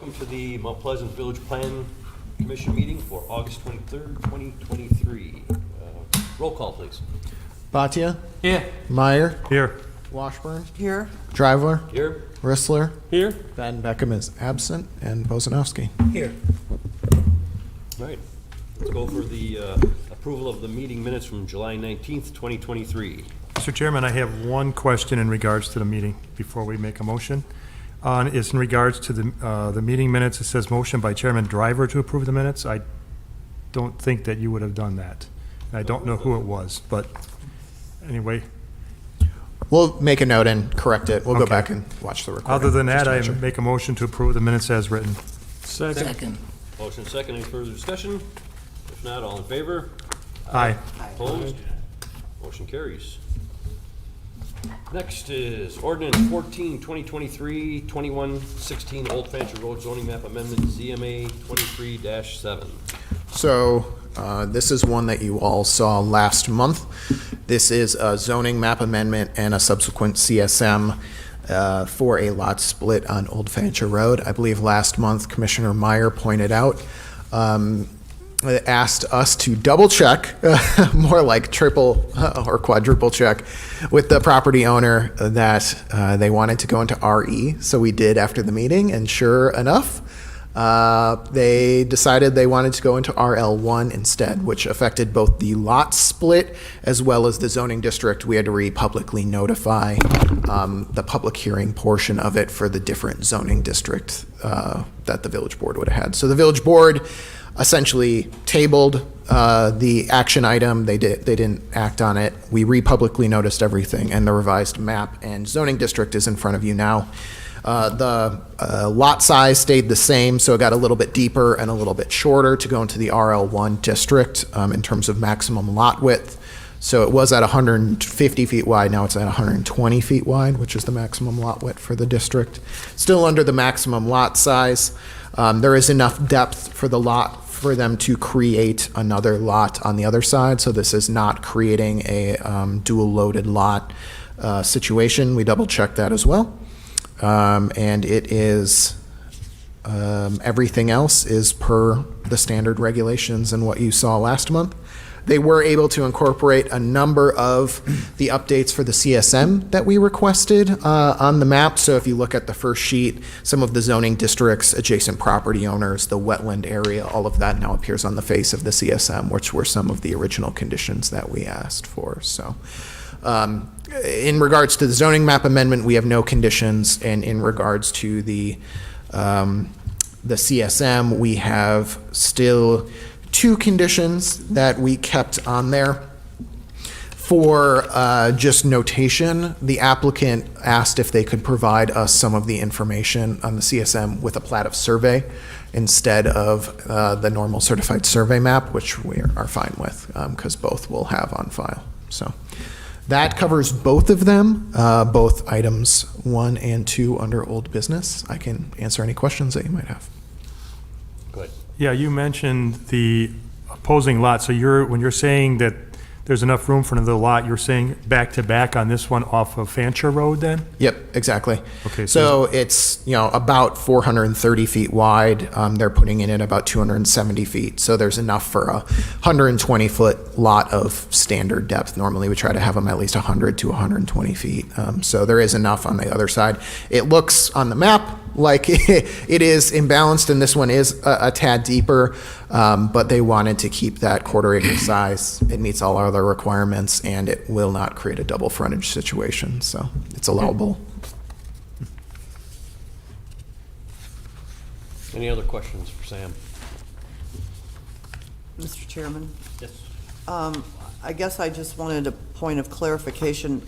Welcome to the Mount Pleasant Village Plan Commission meeting for August 23rd, 2023. Roll call, please. Bhatia? Here. Meyer? Here. Washburn? Here. Driver? Here. Rissler? Here. Van Beckham is absent, and Bosanowski. Here. All right. Let's go for the approval of the meeting minutes from July 19th, 2023. Mr. Chairman, I have one question in regards to the meeting before we make a motion. It's in regards to the meeting minutes. It says motion by Chairman Driver to approve the minutes. I don't think that you would have done that. I don't know who it was, but anyway. We'll make a note and correct it. We'll go Okay. back and watch the recording. Other than that, just to I make sure. make a motion to approve the minutes as written. Second. Motion second. Any further discussion? If not, all in favor? Aye. Opposed? Motion carries. Next is Ordinance 14, 2023, 2116 Old Fancher Road Zoning Map Amendment, ZMA 23-7. So this is one that you all saw last month. This is a zoning map amendment and a subsequent CSM for a lot split on Old Fancher Road. I believe last month Commissioner Meyer pointed out, asked us to double check, more like triple or quadruple check with the property owner that they wanted to go into RE. So we did after the meeting, and sure enough, they decided they wanted to go into RL1 instead, which affected both the lot split as well as the zoning district. We had to republicly notify the public hearing portion of it for the different zoning district that the village board would have had. So the village board essentially tabled the action item. They didn't act on it. We republicly noticed everything, and the revised map and zoning district is in front of you now. The lot size stayed the same, so it got a little bit deeper and a little bit shorter to go into the RL1 district in terms of maximum lot width. So it was at 150 feet wide, now it's at 120 feet wide, which is the maximum lot width for the district. Still under the maximum lot size. There is enough depth for the lot for them to create another lot on the other side, so this is not creating a dual loaded lot situation. We double checked that as well. And it is, everything else is per the standard regulations and what you saw last month. They were able to incorporate a number of the updates for the CSM that we requested on the map. So if you look at the first sheet, some of the zoning districts, adjacent property owners, the wetland area, all of that now appears on the face of the CSM, which were some of the original conditions that we asked for. So in regards to the zoning map amendment, we have no conditions, and in regards to the CSM, we have still two conditions that we kept on there. For just notation, the applicant asked if they could provide us some of the information on the CSM with a plat of survey instead of the normal certified survey map, which we are fine with because both we'll have on file. So that covers both of them, both items 1 and 2 under old business. I can answer any questions that you might have. Go ahead. Yeah, you mentioned the opposing lot. So when you're saying that there's enough room for another lot, you're saying back to back on this one off of Fancher Road then? Yep, exactly. Okay, so it's about 430 feet wide. They're putting in at about 270 feet. So there's enough for a 120 foot lot of standard depth. Normally we try to have them at least 100 to 120 feet. So there is enough on the other side. It looks on the map like it is imbalanced, and this one is a tad deeper, but they wanted to keep that quarter acre size. It meets all our other requirements, and it will not create a double frontage situation, so it's allowable. Any other questions for Sam? Mr. Chairman, Yes. I guess I just wanted a point of clarification.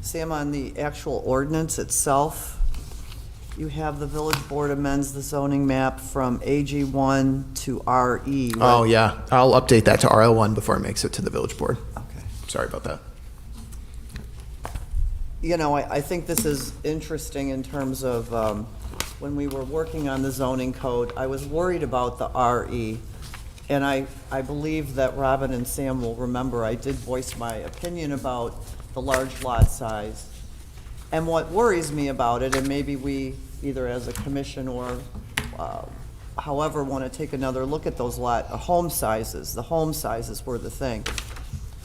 Sam, on the actual ordinance itself, you have the village board amends the zoning map from AG1 to RE. Right? Oh yeah, I'll update that to RL1 before it makes it to the village board. Okay. Sorry about that. I think this is interesting in terms of when we were working on the zoning code, I was worried about the RE. And I believe that Robin and Sam will remember I did voice my opinion about the large lot size. And what worries me about it, and maybe we, either as a commission or however, want to take another look at those home sizes. The home sizes were the thing.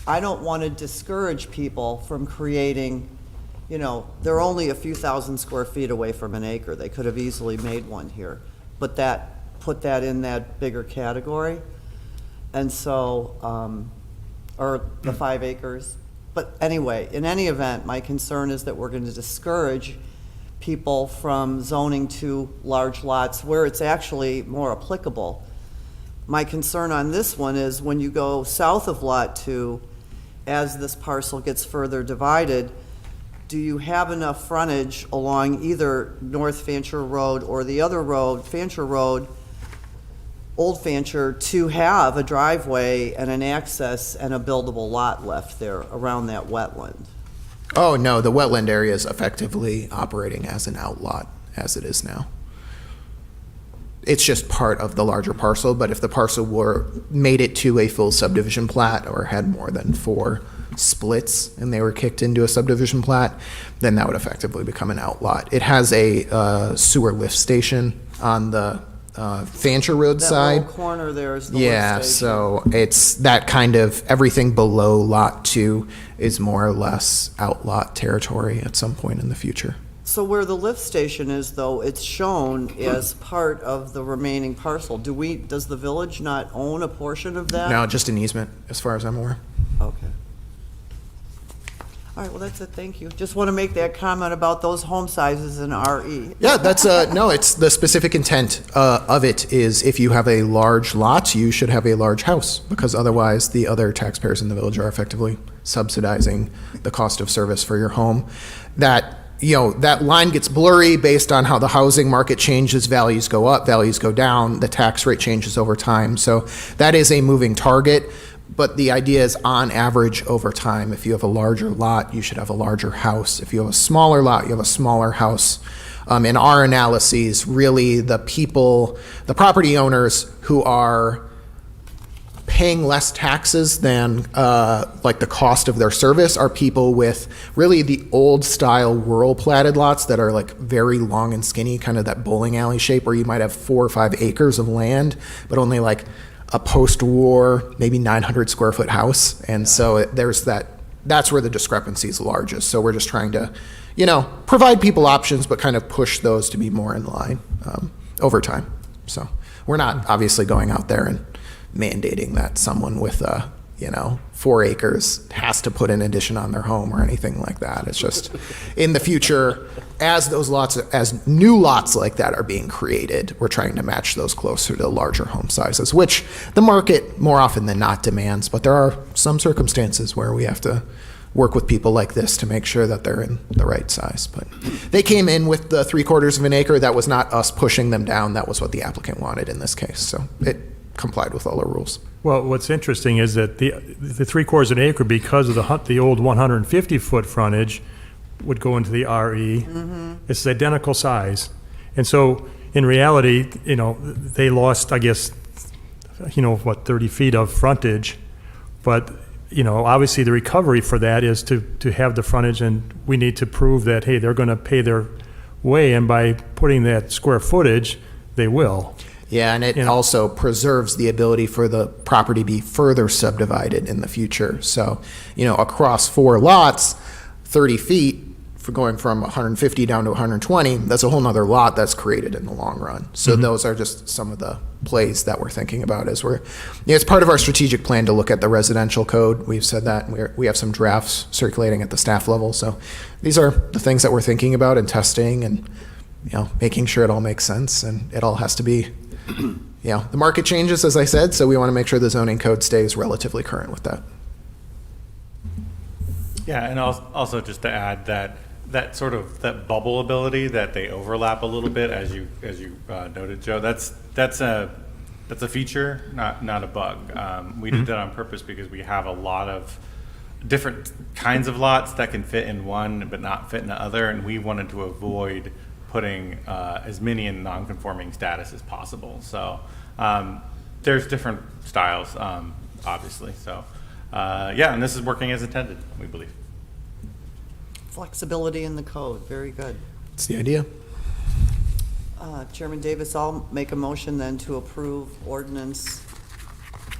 I don't want to discourage people from creating, they're only a few thousand square feet away from an acre. They could have easily made one here, but put that in that bigger category. And so, or the 5 acres. But anyway, in any event, my concern is that we're going to discourage people from zoning to large lots where it's actually more applicable. My concern on this one is when you go south of Lot 2, as this parcel gets further divided, do you have enough frontage along either North Fancher Road or the other road, Fancher Road, Old Fancher, to have a driveway and an access and a buildable lot left there around that wetland? Oh, no, the wetland area is effectively operating as an outlot as it is now. It's just part of the larger parcel, but if the parcel made it to a full subdivision plat or had more than 4 splits and they were kicked into a subdivision plat, then that would effectively become an outlot. It has a sewer lift station on the Fancher Road side. That little corner there is the lift Yeah, station. so it's that kind of, everything below Lot 2 is more or less outlot territory at some point in the future. So where the lift station is, though, it's shown as part of the remaining parcel. Does the village not own a portion of that? No, just an easement, as far as I'm aware. Okay. All right, well, that's it, thank you. Just want to make that comment about those home sizes in RE. Yeah, that's, no, it's the specific intent of it is if you have a large lot, you should have a large house, because otherwise the other taxpayers in the village are effectively subsidizing the cost of service for your home. That line gets blurry based on how the housing market changes. Values go up, values go down, the tax rate changes over time. So that is a moving target. But the idea is, on average, over time, if you have a larger lot, you should have a larger house. If you have a smaller lot, you have a smaller house. In our analyses, really the property owners who are paying less taxes than like the cost of their service are people with really the old style rural platted lots that are like very long and skinny, kind of that bowling alley shape where you might have 4 or 5 acres of land, but only like a post-war, maybe 900 square foot house. And so there's that's where the discrepancy is largest. So we're just trying to, provide people options, but kind of push those to be more in line over time. So we're not obviously going out there and mandating that someone with 4 acres has to put an addition on their home or anything like that. It's just in the future, as new lots like that are being created, we're trying to match those closer to larger home sizes, which the market more often than not demands. But there are some circumstances where we have to work with people like this to make sure that they're in the right size. But they came in with the 3/4 of an acre. That was not us pushing them down. That was what the applicant wanted in this case. So it complied with all our rules. Well, what's interesting is that the 3/4 of an acre, because of the old 150-foot frontage, would go into the RE. Mm-hmm. It's the identical size. And so, in reality, they lost, I guess, 30 feet of frontage. But, obviously the recovery for that is to have the frontage, and we need to prove that, hey, they're going to pay their way, and by putting that square footage, they will. Yeah, and it also preserves the ability for the property to be further subdivided in the future. So, across 4 lots, 30 feet, for going from 150 down to 120, that's a whole nother lot that's created in the long run. So those are just some of the plays that we're thinking about as it's part of our strategic plan to look at the residential code. We've said that, and we have some drafts circulating at the staff level. So these are the things that we're thinking about and testing and, making sure it all makes sense, and it all has to be the market changes, as I said, so we want to make sure the zoning code stays relatively current with that. Yeah, and also just to add that sort of that bubble ability, that they overlap a little bit, as you noted, Joe. That's a feature, not a bug. We did that on purpose because we have a lot of different kinds of lots that can fit in one but not fit in the other, and we wanted to avoid putting as many in non-conforming status as possible. So there's different styles, obviously. So and this is working as intended, we believe. Flexibility in the code, very good. That's the idea. Chairman Davis, I'll make a motion then to approve ordinance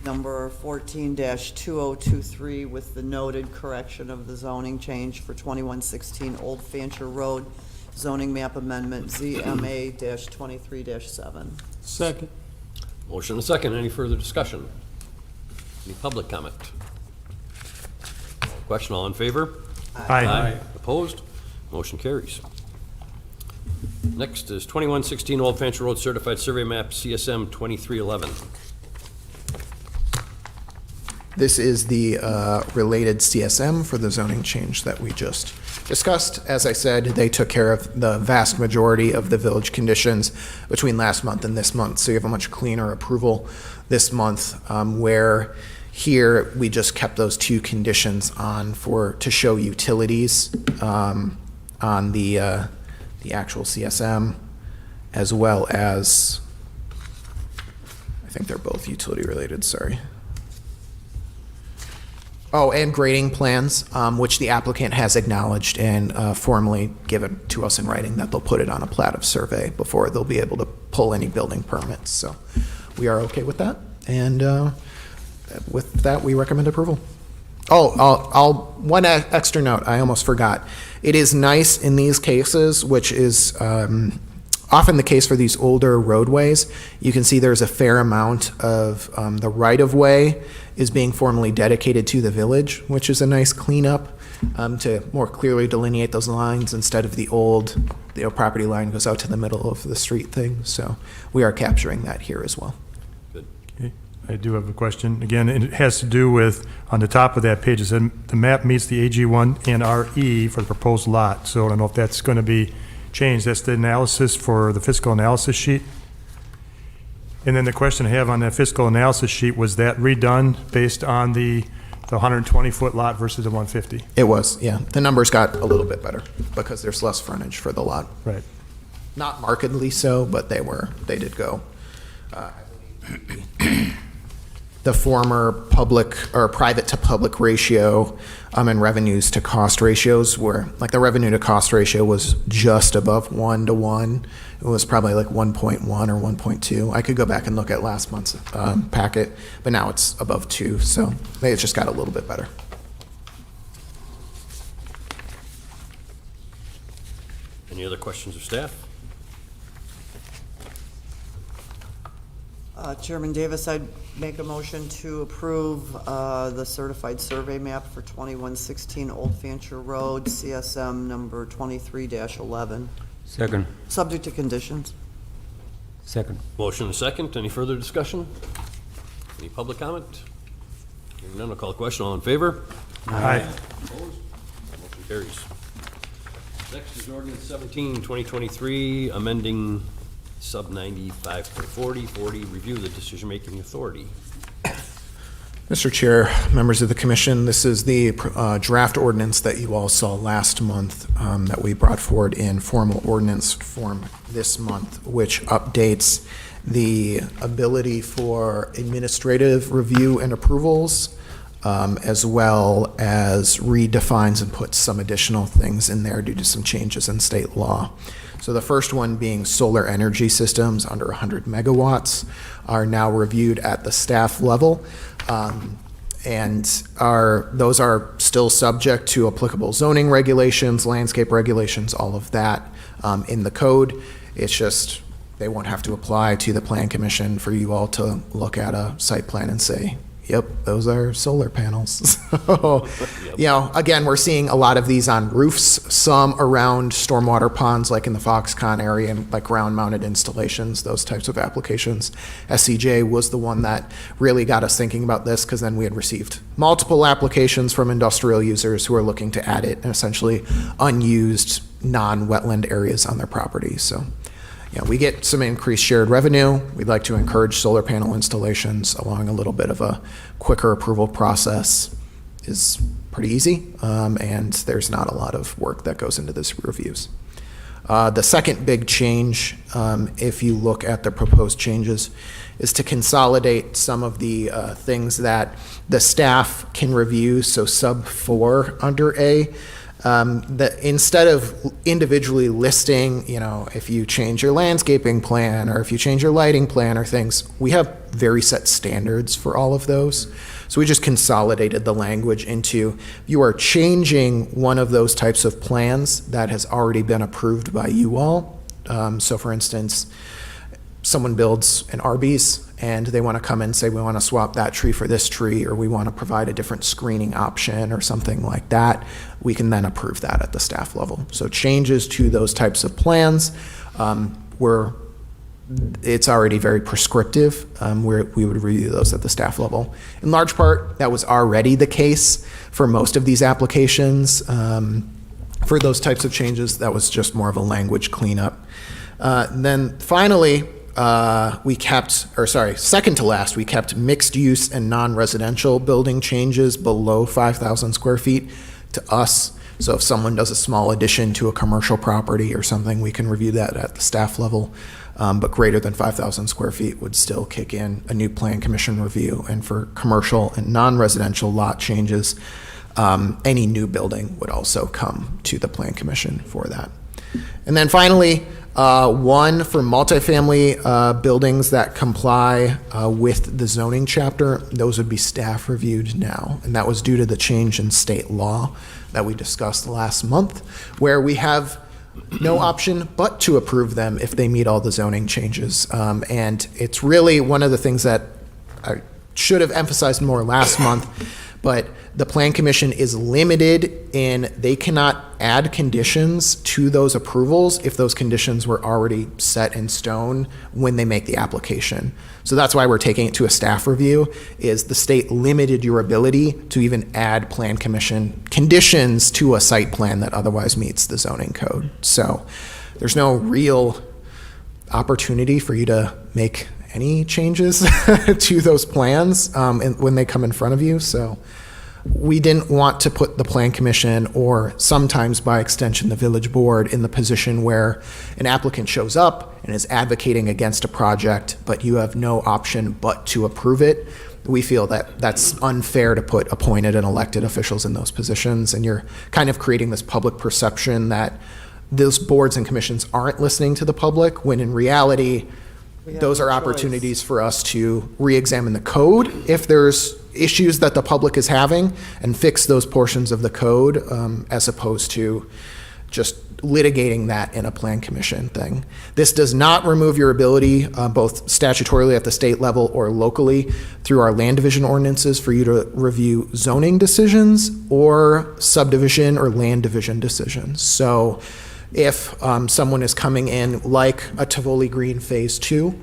number 14-2023 with the noted correction of the zoning change for 2116 Old Fancher Road, zoning map amendment ZMA-23-7. Second. Motion and a second. Any further discussion? Any public comment? Question, all in favor? Aye. Opposed? Motion carries. Next is 2116 Old Fancher Road Certified Survey Map, CSM 2311. This is the related CSM for the zoning change that we just discussed. As I said, they took care of the vast majority of the village conditions between last month and this month, so you have a much cleaner approval this month, where here we just kept those two conditions on to show utilities on the actual CSM, as well as, I think they're both utility related, sorry. Oh, and grading plans, which the applicant has acknowledged and formally given to us in writing that they'll put it on a plat of survey before they'll be able to pull any building permits. So we are okay with that. And with that, we recommend approval. Oh, one extra note, I almost forgot. It is nice in these cases, which is often the case for these older roadways. You can see there's a fair amount of the right-of-way is being formally dedicated to the village, which is a nice cleanup to more clearly delineate those lines instead of the old property line goes out to the middle of the street thing. So we are capturing that here as well. Good. Okay. I do have a question. Again, it has to do with, on the top of that page, it said the map meets the AG1 and RE for the proposed lot. So I don't know if that's going to be changed. That's the analysis for the fiscal analysis sheet. And then the question I have on that fiscal analysis sheet, was that redone based on the 120-foot lot versus the 150? It was, yeah. The numbers got a little bit better because there's less frontage for the lot. Right. Not markedly so, but they did go. The former public or private to public ratio and revenues to cost ratios were, like, the revenue to cost ratio was just above 1 to 1. It was probably like 1.1 or 1.2. I could go back and look at last month's packet, but now it's above 2, so it just got a little bit better. Any other questions of staff? Chairman Davis, I'd make a motion to approve the certified survey map for 2116 Old Fancher Road, CSM number 23-11, Second. subject to conditions. Second. Motion and a second. Any further discussion? Any public comment? Hearing none, I'll call the question. All in favor? Aye. Opposed? Motion carries. Next is ordinance 17, 2023, amending sub 95.40, review the decision-making authority. Mr. Chair, members of the commission, this is the draft ordinance that you all saw last month that we brought forward in formal ordinance form this month, which updates the ability for administrative review and approvals, as well as redefines and puts some additional things in there due to some changes in state law. So the first one being solar energy systems under 100 megawatts are now reviewed at the staff level, and those are still subject to applicable zoning regulations, landscape regulations, all of that in the code. It's just they won't have to apply to the Plan Commission for you all to look at a site plan and say, yep, those are solar panels. So, you know, again, we're seeing a lot of these on roofs, some around stormwater ponds, like in the Foxconn area, and like ground-mounted installations, those types of applications. SCJ was the one that really got us thinking about this, because then we had received multiple applications from industrial users who are looking to add it in essentially unused non-wetland areas on their property. So, yeah, we get some increased shared revenue. We'd like to encourage solar panel installations, allowing a little bit of a quicker approval process is pretty easy, and there's not a lot of work that goes into this reviews. The second big change, if you look at the proposed changes, is to consolidate some of the things that the staff can review. So sub 4 under A, That instead of individually listing, if you change your landscaping plan or if you change your lighting plan or things, we have very set standards for all of those. So we just consolidated the language into, you are changing one of those types of plans that has already been approved by you all. So for instance, someone builds an Arby's and they want to come in and say, we want to swap that tree for this tree, or we want to provide a different screening option or something like that, we can then approve that at the staff level. So changes to those types of plans, it's already very prescriptive. We would review those at the staff level. In large part, that was already the case for most of these applications. For those types of changes, that was just more of a language cleanup. Then finally, second to last, we kept mixed use and non-residential building changes below 5,000 square feet to us. So if someone does a small addition to a commercial property or something, we can review that at the staff level. But greater than 5,000 square feet would still kick in a new plan commission review. And for commercial and non-residential lot changes, any new building would also come to the plan commission for that. And then finally, one for multifamily buildings that comply with the zoning chapter, those would be staff reviewed now. And that was due to the change in state law that we discussed last month, where we have no option but to approve them if they meet all the zoning changes. And it's really one of the things that I should have emphasized more last month, but the Plan Commission is limited in they cannot add conditions to those approvals if those conditions were already set in stone when they make the application. So that's why we're taking it to a staff review, is the state limited your ability to even add Plan Commission conditions to a site plan that otherwise meets the zoning code. So there's no real opportunity for you to make any changes to those plans when they come in front of you. So we didn't want to put the Plan Commission, or sometimes by extension the village board, in the position where an applicant shows up and is advocating against a project, but you have no option but to approve it. We feel that that's unfair to put appointed and elected officials in those positions, and you're kind of creating this public perception that those boards and commissions aren't listening to the public, when in reality, those are opportunities for us to re-examine the code if there's issues that the public is having and fix those portions of the code, as opposed to just litigating that in a Plan Commission thing. This does not remove your ability, both statutorily at the state level or locally through our land division ordinances, for you to review zoning decisions or subdivision or land division decisions. So if someone is coming in like a Tivoli Green Phase 2,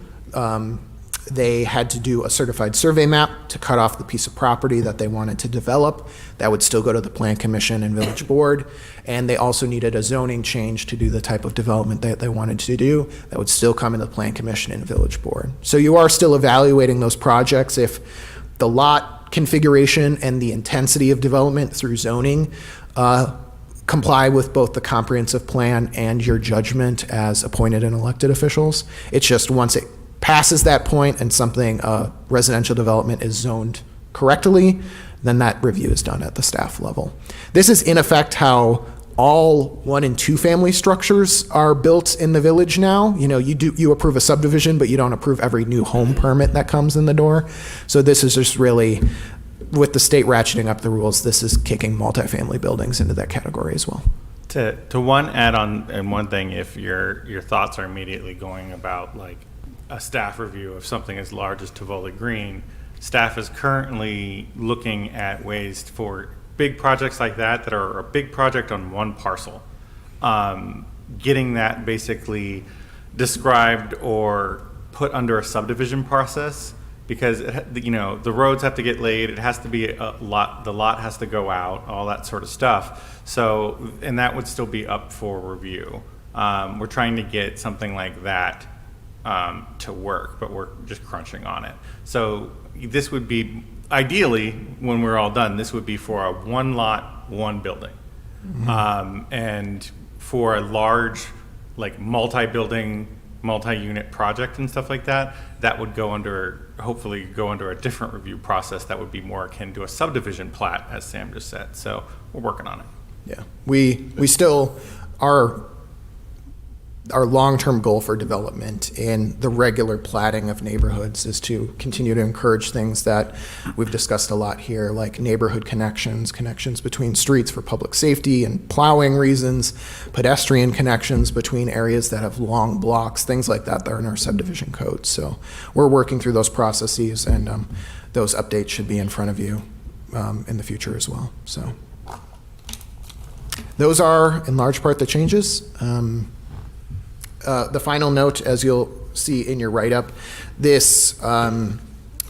they had to do a certified survey map to cut off the piece of property that they wanted to develop. That would still go to the Plan Commission and Village Board. And they also needed a zoning change to do the type of development that they wanted to do. That would still come in the Plan Commission and Village Board. So you are still evaluating those projects if the lot configuration and the intensity of development through zoning comply with both the comprehensive plan and your judgment as appointed and elected officials. It's just once it passes that point and something, residential development is zoned correctly, then that review is done at the staff level. This is in effect how all 1 and 2 family structures are built in the village now. You approve a subdivision, but you don't approve every new home permit that comes in the door. So this is just really, with the state ratcheting up the rules, this is kicking multifamily buildings into that category as well. To one add-on and one thing, if your thoughts are immediately going about like a staff review of something as large as Tivoli Green, staff is currently looking at ways for big projects like that are a big project on one parcel. Getting that basically described or put under a subdivision process, because the roads have to get laid, it has to be a lot, the lot has to go out, all that sort of stuff. So, and that would still be up for review. We're trying to get something like that to work, but we're just crunching on it. So this would be, ideally, when we're all done, this would be for a 1 lot, 1 building. Mm-hmm. And for a large, like multi-building, multi-unit project and stuff like that, that would hopefully go under a different review process that would be more akin to a subdivision plat, as Sam just said. So we're working on it. Yeah, we still, our long-term goal for development in the regular platting of neighborhoods is to continue to encourage things that we've discussed a lot here, like neighborhood connections between streets for public safety and plowing reasons, pedestrian connections between areas that have long blocks, things like that are in our subdivision code. So we're working through those processes, and those updates should be in front of you in the future as well. So those are, in large part, the changes. The final note, as you'll see in your write-up, this,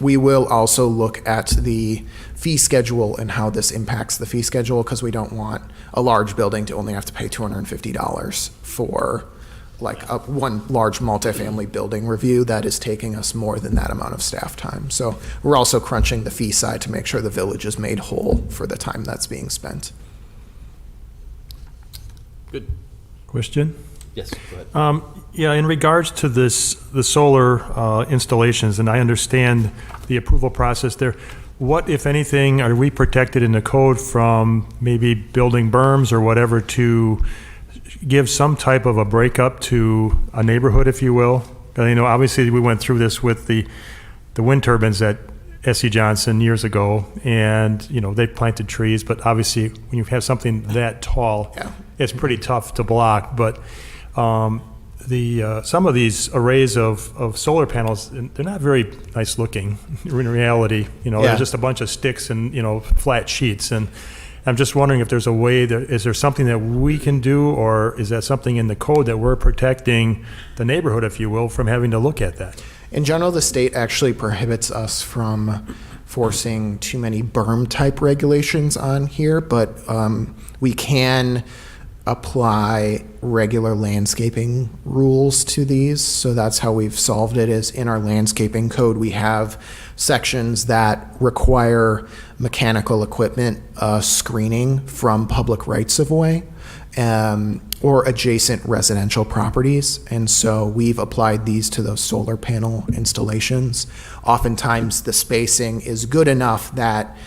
we will also look at the fee schedule and how this impacts the fee schedule, because we don't want a large building to only have to pay $250 for like one large multifamily building review that is taking us more than that amount of staff time. So we're also crunching the fee side to make sure the village is made whole for the time that's being spent. Good. Question? Yes, go ahead. Yeah, in regards to this, the solar installations, and I understand the approval process there, what, if anything, are we protected in the code from maybe building berms or whatever to give some type of a breakup to a neighborhood, if you will? You know, obviously, we went through this with the wind turbines at S.C. Johnson years ago, and, you know, they planted trees, but obviously, when you have something that tall, Yeah. it's pretty tough to block, but some of these arrays of solar panels, they're not very nice looking in reality. You know, Yeah. they're just a bunch of sticks and, you know, flat sheets. And I'm just wondering if there's a way, is there something that we can do, or is that something in the code that we're protecting the neighborhood, if you will, from having to look at that? In general, the state actually prohibits us from forcing too many berm type regulations on here, but we can apply regular landscaping rules to these. So that's how we've solved it, is in our landscaping code, we have sections that require mechanical equipment screening from public rights of way or adjacent residential properties. And so we've applied these to those solar panel installations. Oftentimes the spacing is good enough that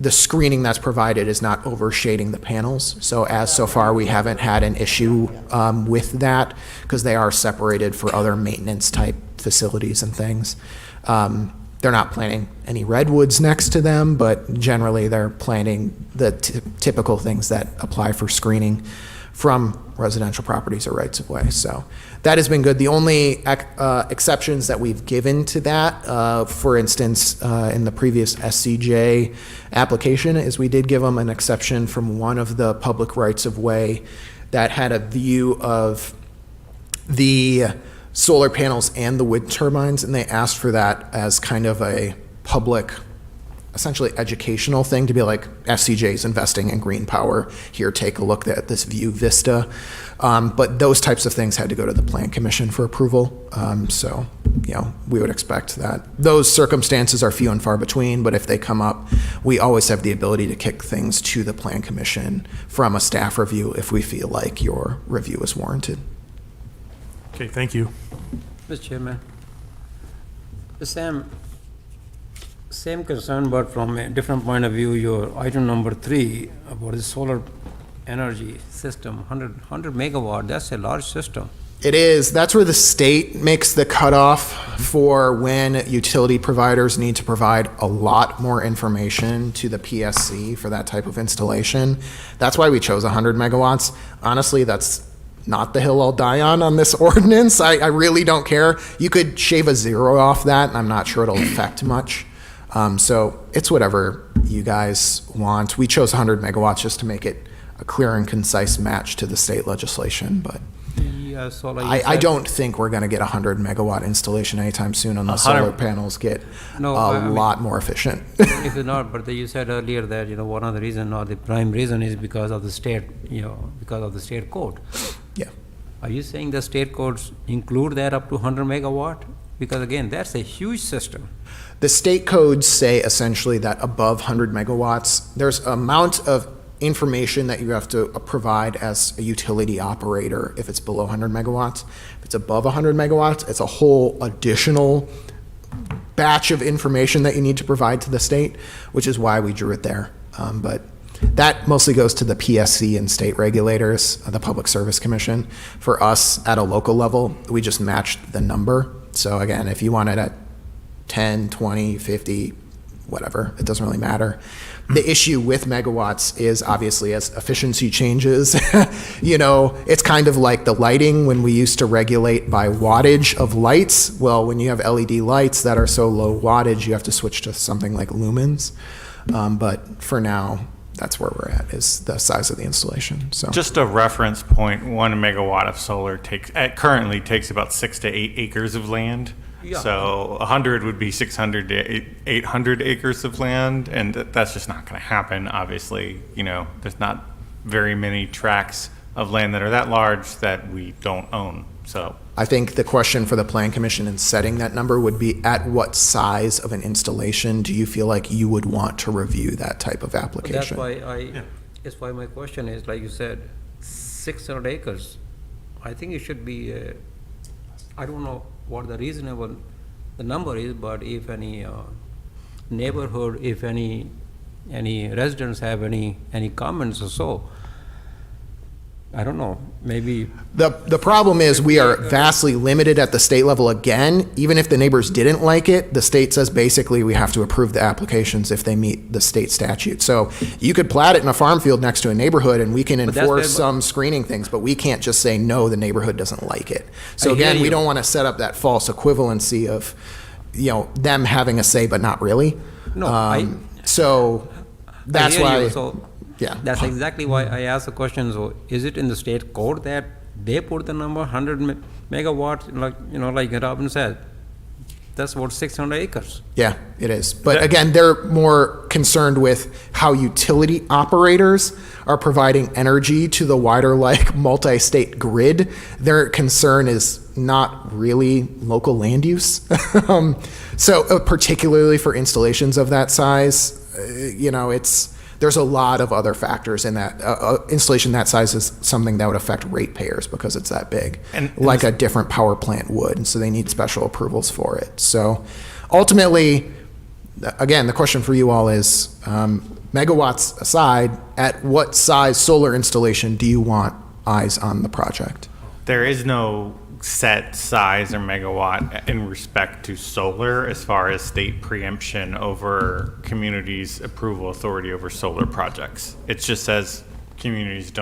the screening that's provided is not overshading the panels. So far, we haven't had an issue with that, because they are separated for other maintenance type facilities and things. They're not planting any redwoods next to them, but generally they're planting the typical things that apply for screening from residential properties or rights of way. So that has been good. The only exceptions that we've given to that, for instance, in the previous SCJ application, is we did give them an exception from one of the public rights of way that had a view of the solar panels and the wind turbines, and they asked for that as kind of a public, essentially educational thing, to be like, FCJ's investing in green power. Here, take a look at this view vista. But those types of things had to go to the Plan Commission for approval. So, you know, we would expect that. Those circumstances are few and far between, but if they come up, we always have the ability to kick things to the Plan Commission from a staff review if we feel like your review is warranted. Okay, thank you. Mr. Chairman. Sam, same concern, but from a different point of view, your item number 3 about the solar energy system, 100 megawatt, that's a large system. It is. That's where the state makes the cutoff for when utility providers need to provide a lot more information to the PSC for that type of installation. That's why we chose 100 megawatts. Honestly, that's not the hill I'll die on this ordinance. I really don't care. You could shave a 0 off that, and I'm not sure it'll affect much. So it's whatever you guys want. We chose 100 megawatts just to make it a clear and concise match to the state legislation, but Yeah, solar. I don't think we're going to get a 100 megawatt installation anytime soon unless solar panels get No, a I mean- lot more efficient. If it's not, but you said earlier that, you know, one of the reason or the prime reason is because of the state, you know, because of the state code. Yeah. Are you saying the state codes include that up to 100 megawatt? Because again, that's a huge system. The state codes say essentially that above 100 megawatts, there's an amount of information that you have to provide as a utility operator if it's below 100 megawatts. If it's above 100 megawatts, it's a whole additional batch of information that you need to provide to the state, which is why we drew it there. But That mostly goes to the PSC and state regulators, the Public Service Commission. For us, at a local level, we just matched the number. So again, if you want it at 10, 20, 50, whatever, it doesn't really matter. The issue with megawatts is obviously as efficiency changes, it's kind of like the lighting when we used to regulate by wattage of lights. Well, when you have LED lights that are so low wattage, you have to switch to something like lumens. But for now, that's where we're at, is the size of the installation. So Just a reference point, 1 megawatt of solar currently takes about 6 to 8 acres of land. Yeah. So 100 would be 600 to 800 acres of land, and that's just not going to happen, obviously. There's not very many tracts of land that are that large that we don't own, so. I think the question for the Plan Commission in setting that number would be, at what size of an installation do you feel like you would want to review that type of That's application? that's why my question is, like you said, 600 acres. I think it should be, I don't know what the number is, but if any neighborhood, if any residents have any comments or so, I don't know, maybe. The problem is we are vastly limited at the state level again. Even if the neighbors didn't like it, the state says basically we have to approve the applications if they meet the state statute. So you could plat it in a farm field next to a neighborhood and we can that's enforce where- some screening things, but we can't just say, no, the neighborhood doesn't like it. So I hear again, we you. don't want to set up that false equivalency of, them having a say, but not really. No, So that's I hear why. you. So Yeah. that's exactly why I asked the question. So is it in the state code that they put the number 100 megawatts, like Robin said? That's about 600 acres. Yeah, it is. But again, they're more concerned with how utility operators are providing energy to the wider, multi-state grid. Their concern is not really local land use. So particularly for installations of that size, there's a lot of other factors in that. Installation that size is something that would affect ratepayers because it's that big, And like a different power plant would. And so they need special approvals for it. So ultimately, again, the question for you all is, megawatts aside, at what size solar installation do you want eyes on the project? There is no set size or megawatt in respect to solar as far as state preemption over communities' approval authority over solar projects. It just says communities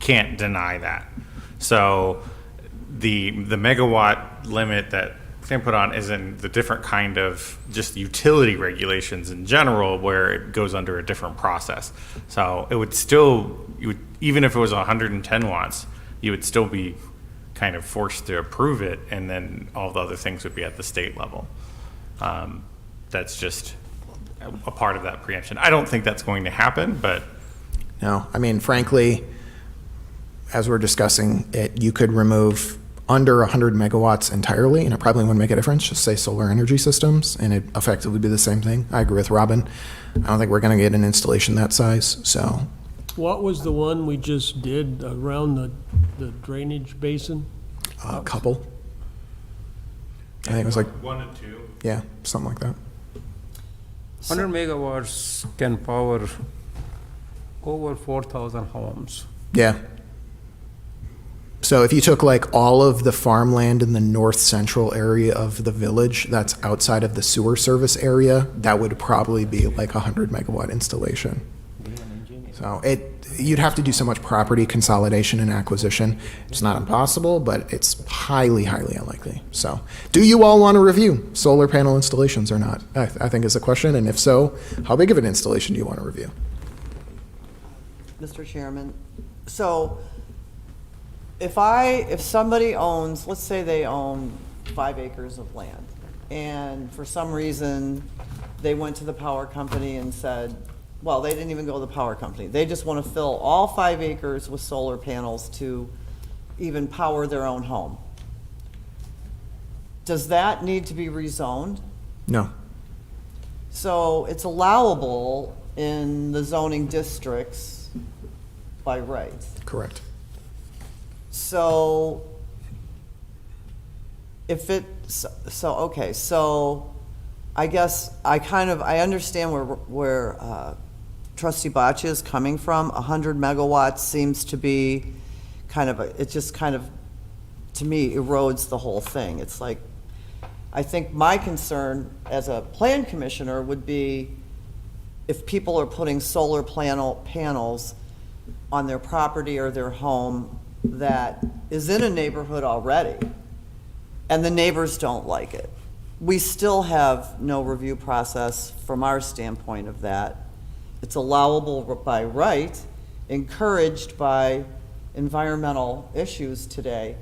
can't deny that. So the megawatt limit that Sam put on is in the different kind of just utility regulations in general, where it goes under a different process. So it would even if it was 110 watts, you would still be kind of forced to approve it, and then all the other things would be at the state level. That's just a part of that preemption. I don't think that's going to happen, but No, I mean, frankly, as we're discussing it, you could remove under 100 megawatts entirely, and it probably wouldn't make a difference. Just say solar energy systems, and it effectively be the same thing. I agree with Robin. I don't think we're going to get an installation that size, so. What was the one we just did around the drainage basin? A couple. I think it was like, 1 to 2. yeah, something like that. 100 megawatts can power over 4,000 homes. Yeah. So if you took all of the farmland in the north central area of the village that's outside of the sewer service area, that would probably be like a 100 megawatt installation. So you'd have to do so much property consolidation and acquisition. It's not impossible, but it's highly, highly unlikely. So do you all want to review solar panel installations or not? I think is the question. And if so, how big of an installation do you want to review? Mr. Chairman, so if somebody owns, let's say they own 5 acres of land, and for some reason, they went to the power company and said, well, they didn't even go to the power company. They just want to fill all 5 acres with solar panels to even power their own home. Does that need to be rezoned? No. So it's allowable in the zoning districts by right. Correct. So okay, so I guess I understand where Trustee Boccia is coming from. 100 megawatts seems to be it just kind of, to me, erodes the whole thing. It's like, I think my concern as a plan commissioner would be if people are putting solar panels on their property or their home that is in a neighborhood already, and the neighbors don't like it. We still have no review process from our standpoint of that. It's allowable by right, encouraged by environmental issues today.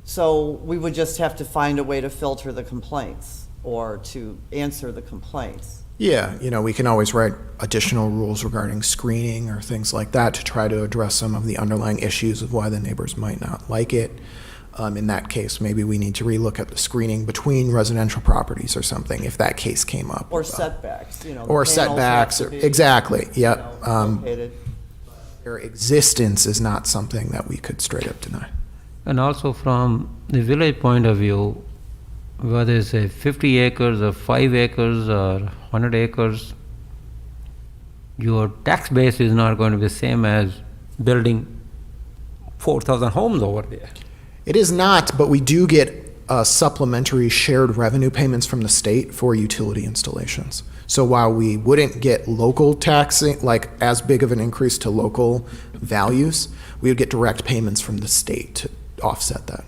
So we would just have to find a way to filter the complaints or to answer the complaints. Yeah, we can always write additional rules regarding screening or things like that to try to address some of the underlying issues of why the neighbors might not like it. In that case, maybe we need to relook at the screening between residential properties or something, if that case came up. Or setbacks, the Or panels setbacks, have to be, exactly, yep. located. Their existence is not something that we could straight up deny. And also from the village point of view, whether it's a 50 acres or 5 acres or 100 acres, your tax base is not going to be the same as building 4,000 homes over there. It is not, but we do get supplementary shared revenue payments from the state for utility installations. So while we wouldn't get local taxing, like as big of an increase to local values, we would get direct payments from the state to offset that,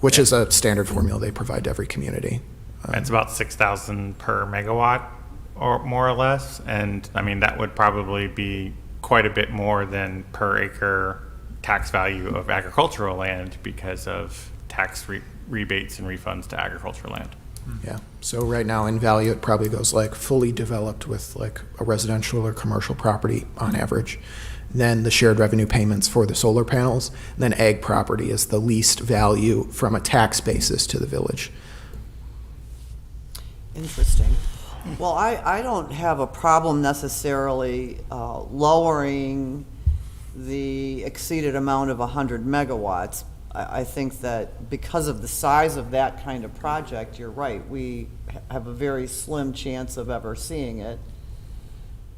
which is a standard formula they provide to every community. It's about 6,000 per megawatt, or more or less, and I mean that would probably be quite a bit more than per acre tax value of agricultural land because of tax rebates and refunds to agricultural land. Yeah, so right now in value, it probably goes like fully developed with like a residential or commercial property on average. Then the shared revenue payments for the solar panels, and then ag property is the least value from a tax basis to the village. Interesting. Well, I don't have a problem necessarily lowering the exceeded amount of 100 megawatts. I think that because of the size of that kind of project, you're right, we have a very slim chance of ever seeing it.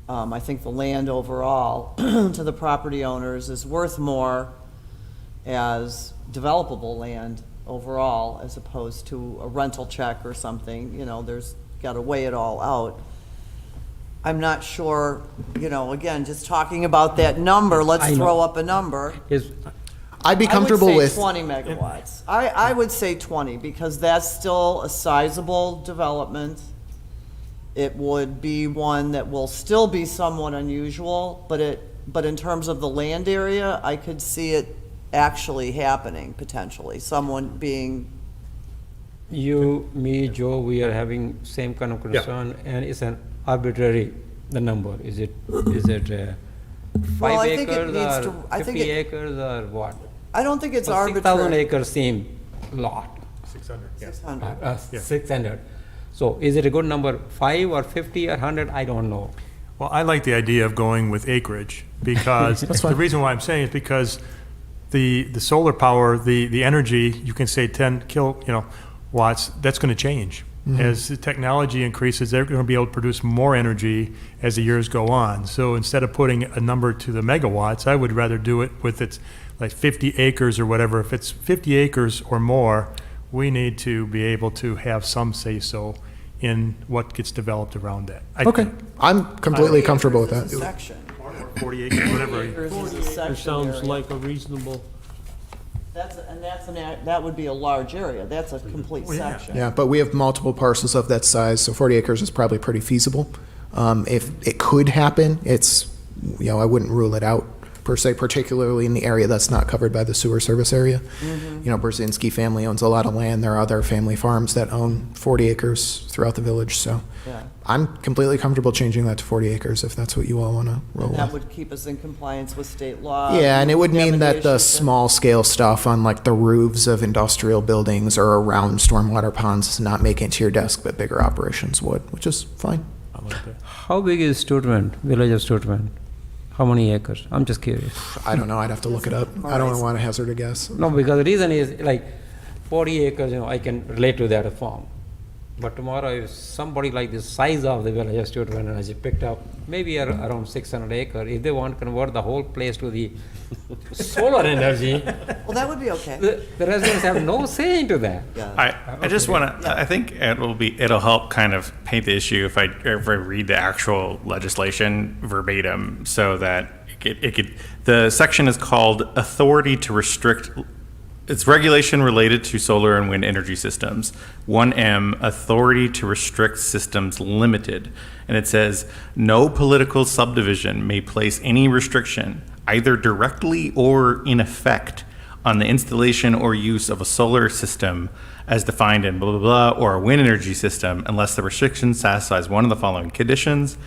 I think the land overall to the property owners is worth more as developable land overall as opposed to a rental check or something. There's got to weigh it all out. I'm not sure, again, just talking about that number, let's I know. throw up a number. I'd be comfortable I would with. say 20 megawatts. I would say 20 because that's still a sizable development. It would be one that will still be somewhat unusual, but in terms of the land area, I could see it actually happening potentially. Someone being, You, me, Joe, we are having same kind of concern, and it's an arbitrary, the number. Is it 5 Well, I think it acres needs or to- I think 50 it- acres or what? I don't think it's 6,000 arbitrary. acres seem lot, 600, yeah. 600. 600. So is it a good number, 5 or 50 or 100? I don't know. Well, I like the idea of going with acreage because the reason why I'm saying is because the solar power, the energy, you can say 10 watts, that's going to change. As the technology increases, they're going to be able to produce more energy as the years go on. So instead of putting a number to the megawatts, I would rather do it with its like 50 acres or whatever. If it's 50 acres or more, we need to be able to have some say-so in what gets developed around that. I Okay, think. I'm completely comfortable with Acres is a that. section. 40 acres, whatever. Acres is a It section sounds area. like a reasonable, That would be a large area. That's a complete Oh, yeah. section. Yeah, but we have multiple parcels of that size, so 40 acres is probably pretty feasible. If it could happen, I wouldn't rule it out per se, particularly in the area that's not covered by the sewer service area. Brzezinski family owns a lot of land. There are other family farms that own 40 acres throughout the village, so Yeah. I'm completely comfortable changing that to 40 acres if that's what you all want to roll And that with. would keep us in compliance with state law. Yeah, and it would mean that the Navigation. small scale stuff on like the roofs of industrial buildings or around stormwater ponds does not make it to your desk, but bigger operations would, which is fine. I like that. How big is Studeman, village of Studeman? How many acres? I'm just curious. I don't know, I'd have to look it up. I don't want to hazard a guess. No, because the reason is like 40 acres, I can relate to that farm. But tomorrow, if somebody like the size of the village of Stewart Energy picked up, maybe around 600 acre, if they want to convert the whole place to the solar energy, Well, that would be okay. the residents have no say into that. Yeah. I just want to, I think it'll help kind of paint the issue if I read the actual legislation verbatim so that it could, the section is called Authority to Restrict, it's regulation related to solar and wind energy systems. 1M, Authority to Restrict Systems Limited. And it says, no political subdivision may place any restriction, either directly or in effect, on the installation or use of a solar system as defined in blah, blah, blah, or a wind energy system, unless the restriction satisfies one of the following conditions.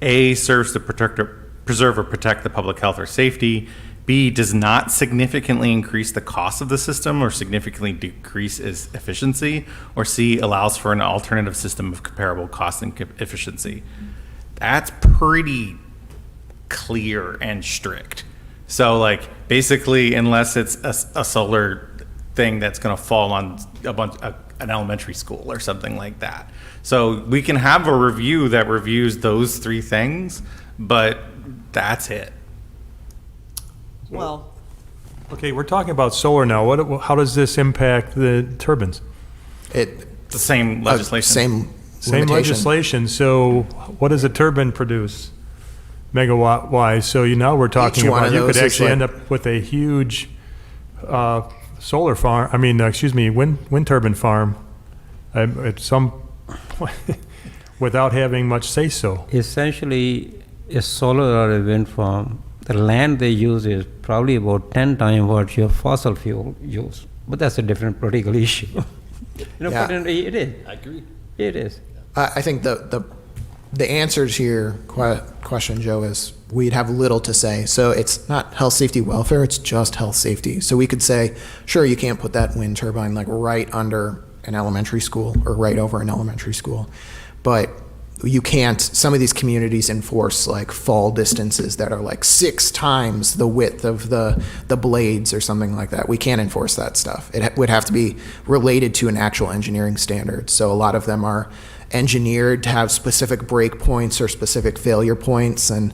A, serves to preserve or protect the public health or safety. B, does not significantly increase the cost of the system or significantly decrease its efficiency. Or C, allows for an alternative system of comparable cost and efficiency. That's pretty clear and strict. So like basically, unless it's a solar thing that's going to fall on an elementary school or something like that. So we can have a review that reviews those three things, but that's it. Well, Okay, we're talking about solar now. How does this impact the turbines? It, The same legislation. Same Same limitation. legislation, so what does a turbine produce megawatt-wise? So now we're talking Each one about, of you could those is actually like- end up with a huge solar farm, wind turbine farm at some point without having much say-so. Essentially, a solar or a wind farm, the land they use is probably about 10 times what your fossil fuel use. But that's a different political issue. Yeah. But it is. I agree. It is. I think the answer to your question, Joe, is we'd have little to say. So it's not health, safety, welfare, it's just health, safety. So we could say, sure, you can't put that wind turbine like right under an elementary school or right over an elementary school. But you can't, some of these communities enforce like fall distances that are like 6 times the width of the blades or something like that. We can't enforce that stuff. It would have to be related to an actual engineering standard. So a lot of them are engineered to have specific break points or specific failure points. And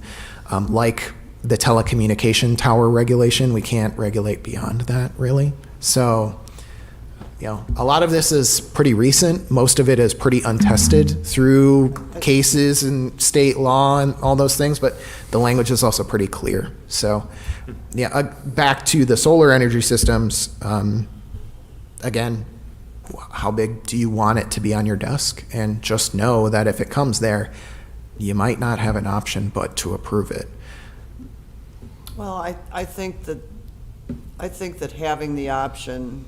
like the telecommunication tower regulation, we can't regulate beyond that really. So a lot of this is pretty recent. Most of it is pretty untested through cases and state law and all those things, but the language is also pretty clear. So, back to the solar energy systems. Again, how big do you want it to be on your desk? And just know that if it comes there, you might not have an option but to approve it. well, I think that having the option,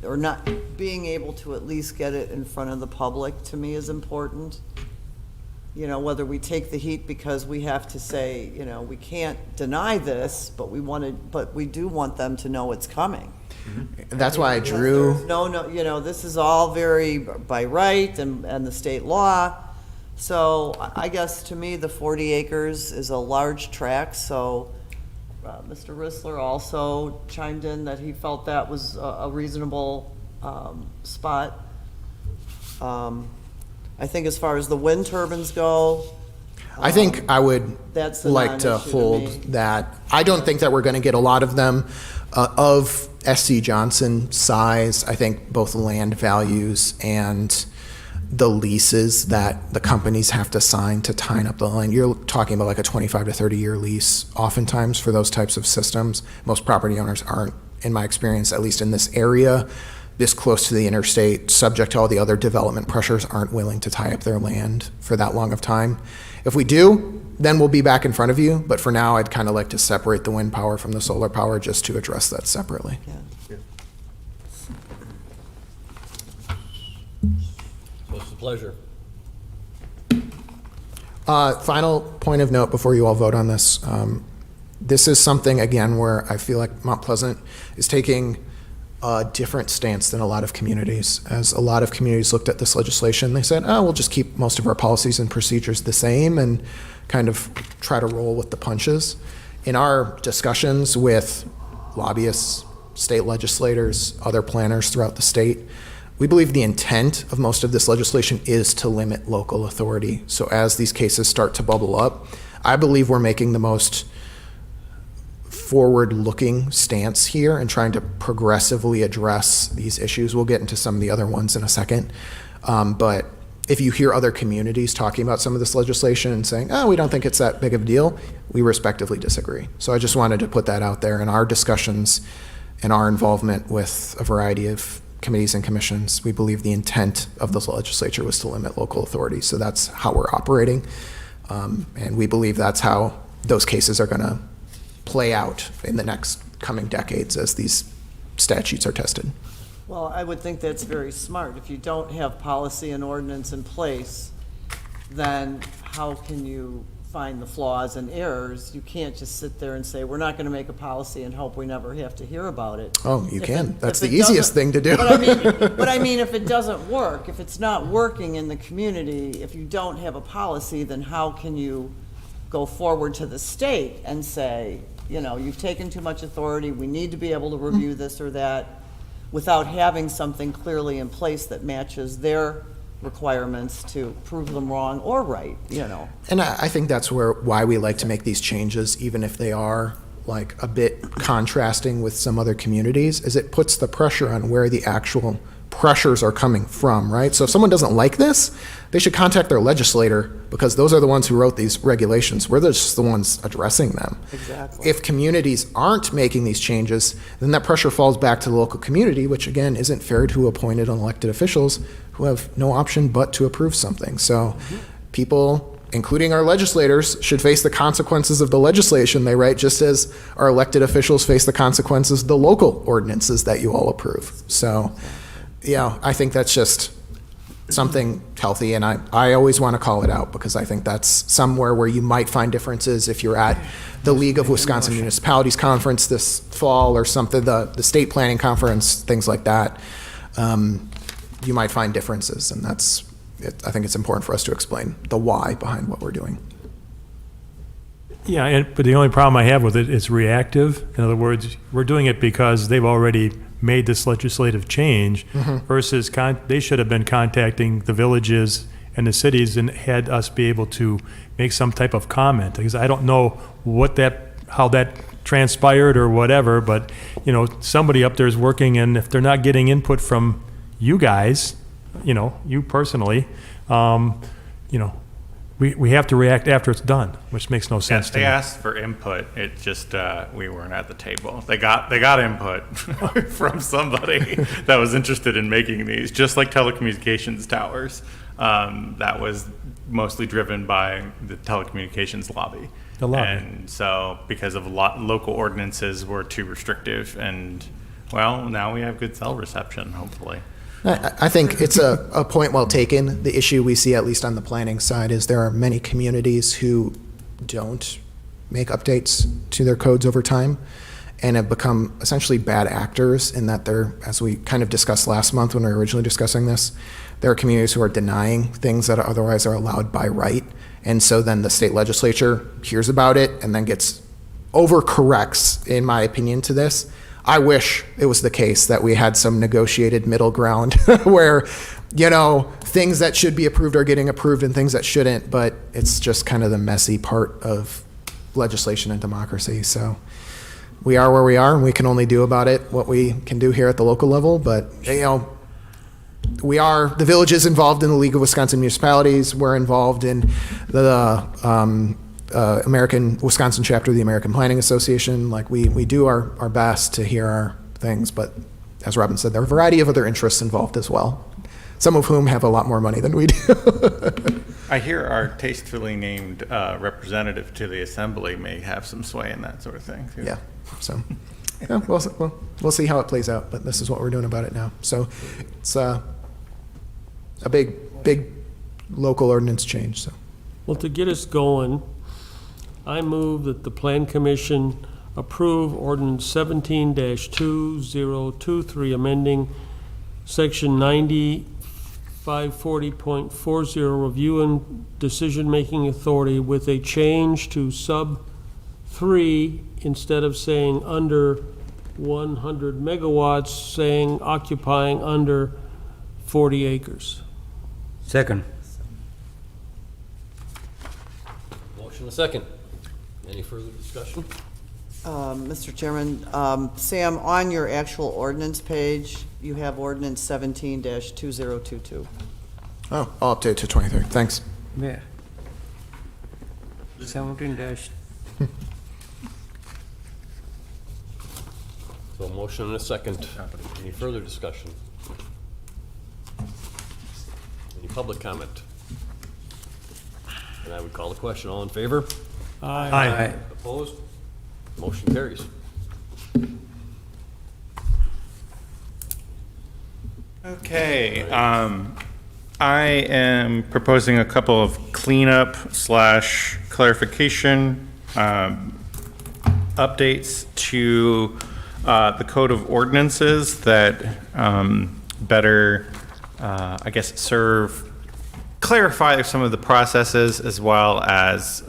or not being able to at least get it in front of the public, to me is important. Whether we take the heat because we have to say, we can't deny this, but we do want them to know it's coming. That's why I drew. No, this is all very by right and the state law. So I guess to me, the 40 acres is a large tract, so Mr. Rissler also chimed in that he felt that was a reasonable spot. I think as far as the wind turbines go, I think I would that's the like to non-issue to hold me. that. I don't think that we're going to get a lot of them of SC Johnson size. I think both land values and the leases that the companies have to sign to tie up the line. You're talking about like a 25 to 30 year lease oftentimes for those types of systems. Most property owners aren't, in my experience, at least in this area, this close to the interstate, subject to all the other development pressures, aren't willing to tie up their land for that long of time. If we do, then we'll be back in front of you. But for now, I'd kind of like to separate the wind power from the solar power just to address that separately. Yeah. What's the pleasure? Final point of note before you all vote on this. This is something, again, where I feel like Mount Pleasant is taking a different stance than a lot of communities. As a lot of communities looked at this legislation, they said, we'll just keep most of our policies and procedures the same and kind of try to roll with the punches. In our discussions with lobbyists, state legislators, other planners throughout the state, we believe the intent of most of this legislation is to limit local authority. So as these cases start to bubble up, I believe we're making the most forward-looking stance here and trying to progressively address these issues. We'll get into some of the other ones in a second. But if you hear other communities talking about some of this legislation and saying, oh, we don't think it's that big of a deal, we respectively disagree. So I just wanted to put that out there in our discussions and our involvement with a variety of committees and commissions. We believe the intent of this legislature was to limit local authority. So that's how we're operating. And we believe that's how those cases are going to play out in the next coming decades as these statutes are tested. Well, I would think that's very smart. If you don't have policy and ordinance in place, then how can you find the flaws and errors? You can't just sit there and say, we're not going to make a policy and hope we never have to hear about it. Oh, you If can. it- That's if the it easiest doesn't- thing to do. But I mean, if it doesn't work, if it's not working in the community, if you don't have a policy, then how can you go forward to the state and say, you know, you've taken too much authority, we need to be able to review this or that, without having something clearly in place that matches their requirements to prove them wrong or right, you know? And I think that's why we like to make these changes, even if they are like a bit contrasting with some other communities, is it puts the pressure on where the actual pressures are coming from, right? So if someone doesn't like this, they should contact their legislator, because those are the ones who wrote these regulations. We're just the ones addressing them. Exactly. If communities aren't making these changes, then that pressure falls back to the local community, which again isn't fair to appointed and elected officials who have no option but to approve something. So people, including our legislators, should face the consequences of the legislation they write, just as our elected officials face the consequences of the local ordinances that you all approve. So, yeah, I think that's just something healthy, and I always want to call it out, because I think that's somewhere where you might find differences if you're at the League of Wisconsin Municipalities Conference this fall or something, the state planning conference, things like that. You might find differences, and I think it's important for us to explain the why behind what we're doing. Yeah, but the only problem I have with it is reactive. In other words, we're doing it because they've already made this legislative change versus they should have been contacting the villages and the cities and had us be able to make some type of comment. Because I don't know how that transpired or whatever, but you know, somebody up there is working, and if they're not getting input from you guys, you know, you personally, you know, we have to react after it's done, which makes no sense to They me. asked for input. It just we weren't at the table. They got input from somebody that was interested in making these, just like telecommunications towers. That was mostly driven by the telecommunications lobby. The lobby. And so, because of local ordinances were too restrictive, and well, now we have good cell reception, hopefully. I think it's a point well taken. The issue we see, at least on the planning side, is there are many communities who don't make updates to their codes over time and have become essentially bad actors in that they're, as we kind of discussed last month when we were originally discussing this, there are communities who are denying things that otherwise are allowed by right. And so then the state legislature hears about it and then overcorrects, in my opinion, to this. I wish it was the case that we had some negotiated middle ground where, you know, things that should be approved are getting approved and things that shouldn't, but it's just kind of the messy part of legislation and democracy. So we are where we are, and we can only do about it what we can do here at the local level. But, you know, the village is involved in the League of Wisconsin Municipalities. We're involved in the American Wisconsin chapter of the American Planning Association. Like we do our best to hear our things, but as Robin said, there are a variety of other interests involved as well, some of whom have a lot more money than we do. I hear our tastefully named representative to the assembly may have some sway in that sort of thing, too. Yeah, so yeah, we'll see how it plays out, but this is what we're doing about it now. So it's a big local ordinance change. So Well, to get us going, I move that the Plan Commission approve Ordinance 17-2023, amending Section 9540.40, review and decision-making authority, with a change to sub 3, instead of saying under 100 megawatts, saying occupying under 40 acres. Second. Motion and a second. Any further discussion? Mr. Chairman, Sam, on your actual ordinance page, you have ordinance 17-2022. Oh, I'll update to 23. Thanks. Where? 17 dash, So motion and a second. Any further discussion? Any public comment? And I would call the question. All in favor? Aye. Opposed? Motion carries. Okay, I am proposing a couple of cleanup slash clarification updates to the Code of Ordinances that better, I guess, clarify some of the processes as well as,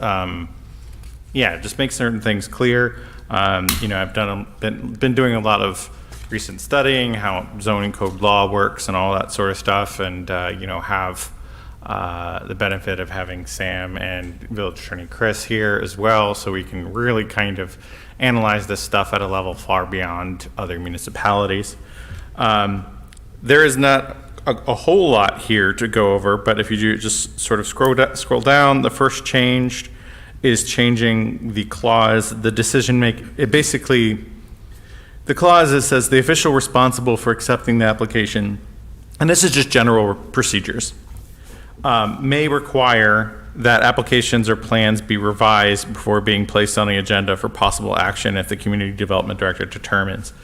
yeah, just make certain things clear. You know, I've been doing a lot of recent studying, how zoning code law works and all that sort of stuff, and you know, have the benefit of having Sam and Village Attorney Chris here as well, so we can really kind of analyze this stuff at a level far beyond other municipalities. There is not a whole lot here to go over, but if you just sort of scroll down, the first change is changing the clause, the decision it basically, the clause that says the official responsible for accepting the application, and this is just general procedures, may require that applications or plans be revised before being placed on the agenda for possible action if the community development director determines.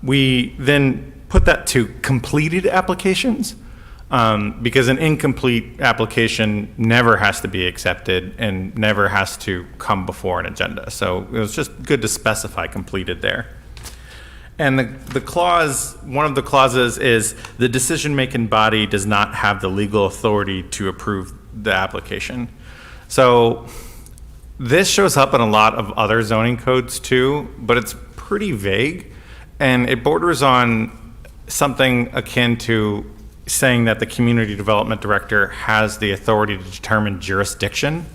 We then put that to completed applications, because an incomplete application never has to be accepted and never has to come before an agenda. So it was just good to specify completed there. And the clause, one of the clauses is the decision-making body does not have the legal authority to approve the application. So this shows up in a lot of other zoning codes too, but it's pretty vague, and it borders on something akin to saying that the community development director has the authority to determine jurisdiction,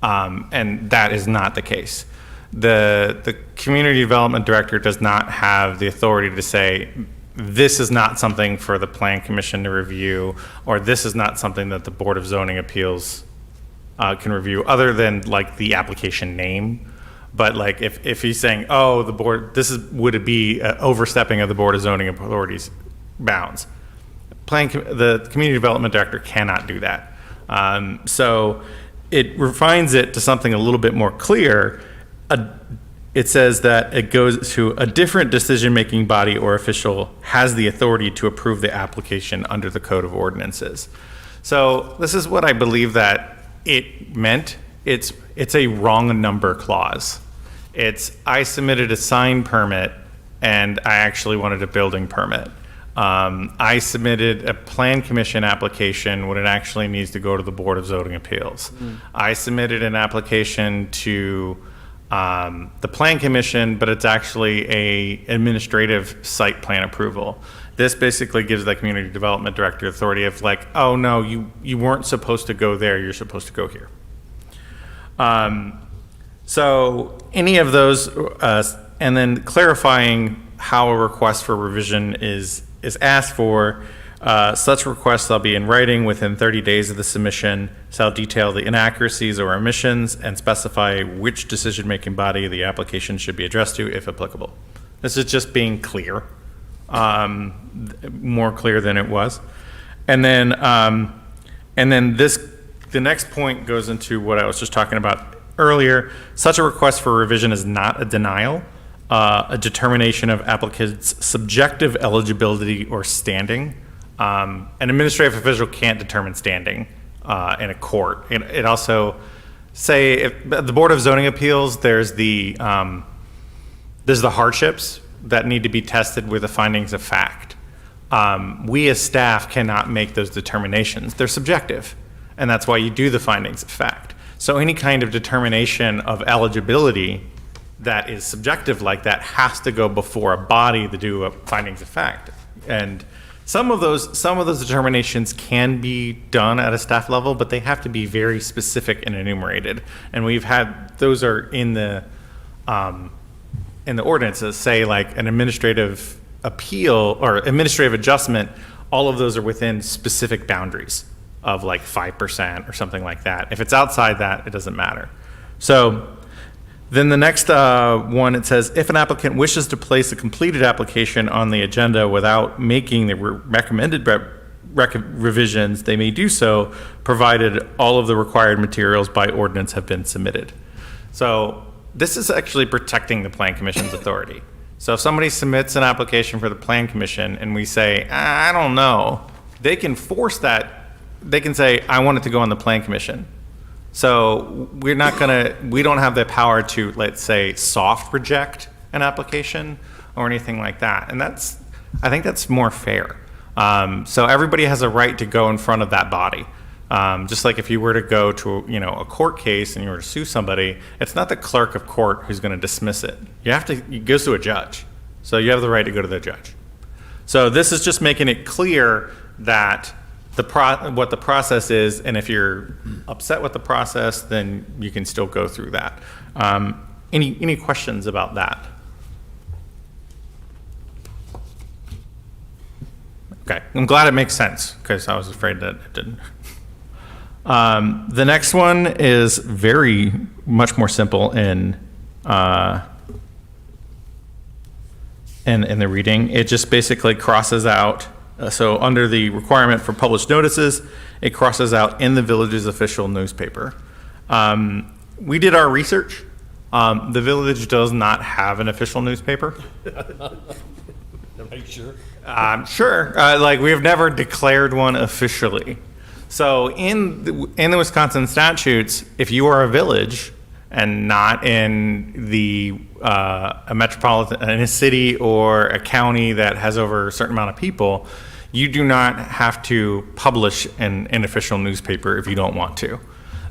and that is not the case. The community development director does not have the authority to say, this is not something for the plan commission to review, or this is not something that the Board of Zoning Appeals can review, other than like the application name. But like if he's saying, oh, the board, would it be overstepping of the Board of Zoning Authorities bounds? The community development director cannot do that. So it refines it to something a little bit more clear. It says that it goes to a different decision-making body or official has the authority to approve the application under the Code of Ordinances. So this is what I believe that it meant. It's a wrong number clause. I submitted a sign permit and I actually wanted a building permit. I submitted a plan commission application when it actually needs to go to the Board of Zoning Appeals. I submitted an application to the plan commission, but it's actually a administrative site plan approval. This basically gives the community development director authority of like, oh no, you weren't supposed to go there, you're supposed to go here. So any of those, and then clarifying how a request for revision is asked for. Such requests shall be in writing within 30 days of the submission, shall detail the inaccuracies or omissions, and specify which decision-making body the application should be addressed to, if applicable. This is just being clear, more clear than it was. And then the next point goes into what I was just talking about earlier. Such a request for revision is not a denial. A determination of applicant's subjective eligibility or standing. An administrative official can't determine standing in a court. It also say if the Board of Zoning Appeals, there's the hardships that need to be tested with the findings of fact. We as staff cannot make those determinations. They're subjective, and that's why you do the findings of fact. So any kind of determination of eligibility that is subjective like that has to go before a body to do findings of fact. And Some of those determinations can be done at a staff level, but they have to be very specific and enumerated. And those are in the ordinances, say like an administrative appeal or administrative adjustment. All of those are within specific boundaries of like 5% or something like that. If it's outside that, it doesn't matter. So then the next one, it says, if an applicant wishes to place a completed application on the agenda without making the recommended revisions, they may do so, provided all of the required materials by ordinance have been submitted. So this is actually protecting the Plan Commission's authority. So if somebody submits an application for the Plan Commission and we say, I don't know, they can force that. They can say, I want it to go on the Plan Commission. So we don't have the power to, let's say, soft reject an application or anything like that. And I think that's more fair. So everybody has a right to go in front of that body. Just like if you were to go to, a court case and you were to sue somebody, it's not the clerk of court who's going to dismiss it. It goes to a judge. So you have the right to go to the judge. So this is just making it clear that what the process is, and if you're upset with the process, then you can still go through that. Any questions about that? Okay, I'm glad it makes sense because I was afraid that it didn't. The next one is very much more simple in the reading. It just basically crosses out. So under the requirement for published notices, it crosses out in the village's official newspaper. We did our research. The village does not have an official newspaper. Are you sure? Sure. We have never declared one officially. So in the Wisconsin statutes, if you are a village and not in a metropolitan, in a city or a county that has over a certain amount of people, you do not have to publish an official newspaper if you don't want to.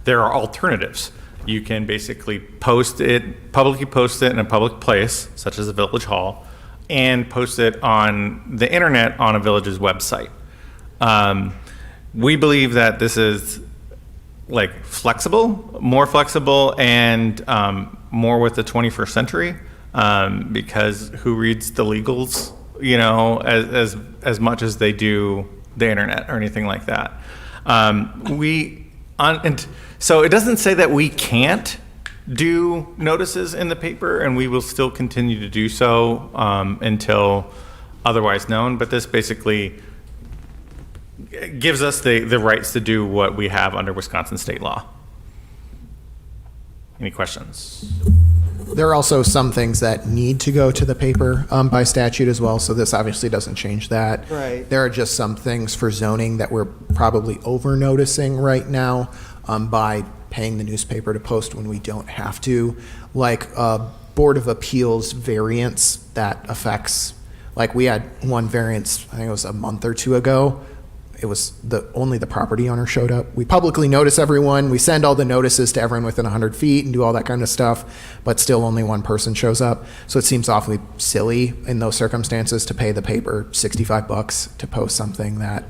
There are alternatives. You can basically publicly post it in a public place, such as a village hall, and post it on the internet on a village's website. We believe that this is more flexible and more with the 21st century, because who reads the legals, as much as they do the internet or anything like that. So it doesn't say that we can't do notices in the paper, and we will still continue to do so until otherwise known, but this basically gives us the rights to do what we have under Wisconsin state law. Any questions? There are also some things that need to go to the paper by statute as well, so this obviously doesn't change that. Right. There are just some things for zoning that we're probably over-noticing right now by paying the newspaper to post when we don't have to, like Board of Appeals variance that affects, we had one variance, I think it was a month or two ago. It was only the property owner showed up. We publicly notice everyone. We send all the notices to everyone within 100 feet and do all that kind of stuff, but still only one person shows up. So it seems awfully silly in those circumstances to pay the paper $65 to post something that,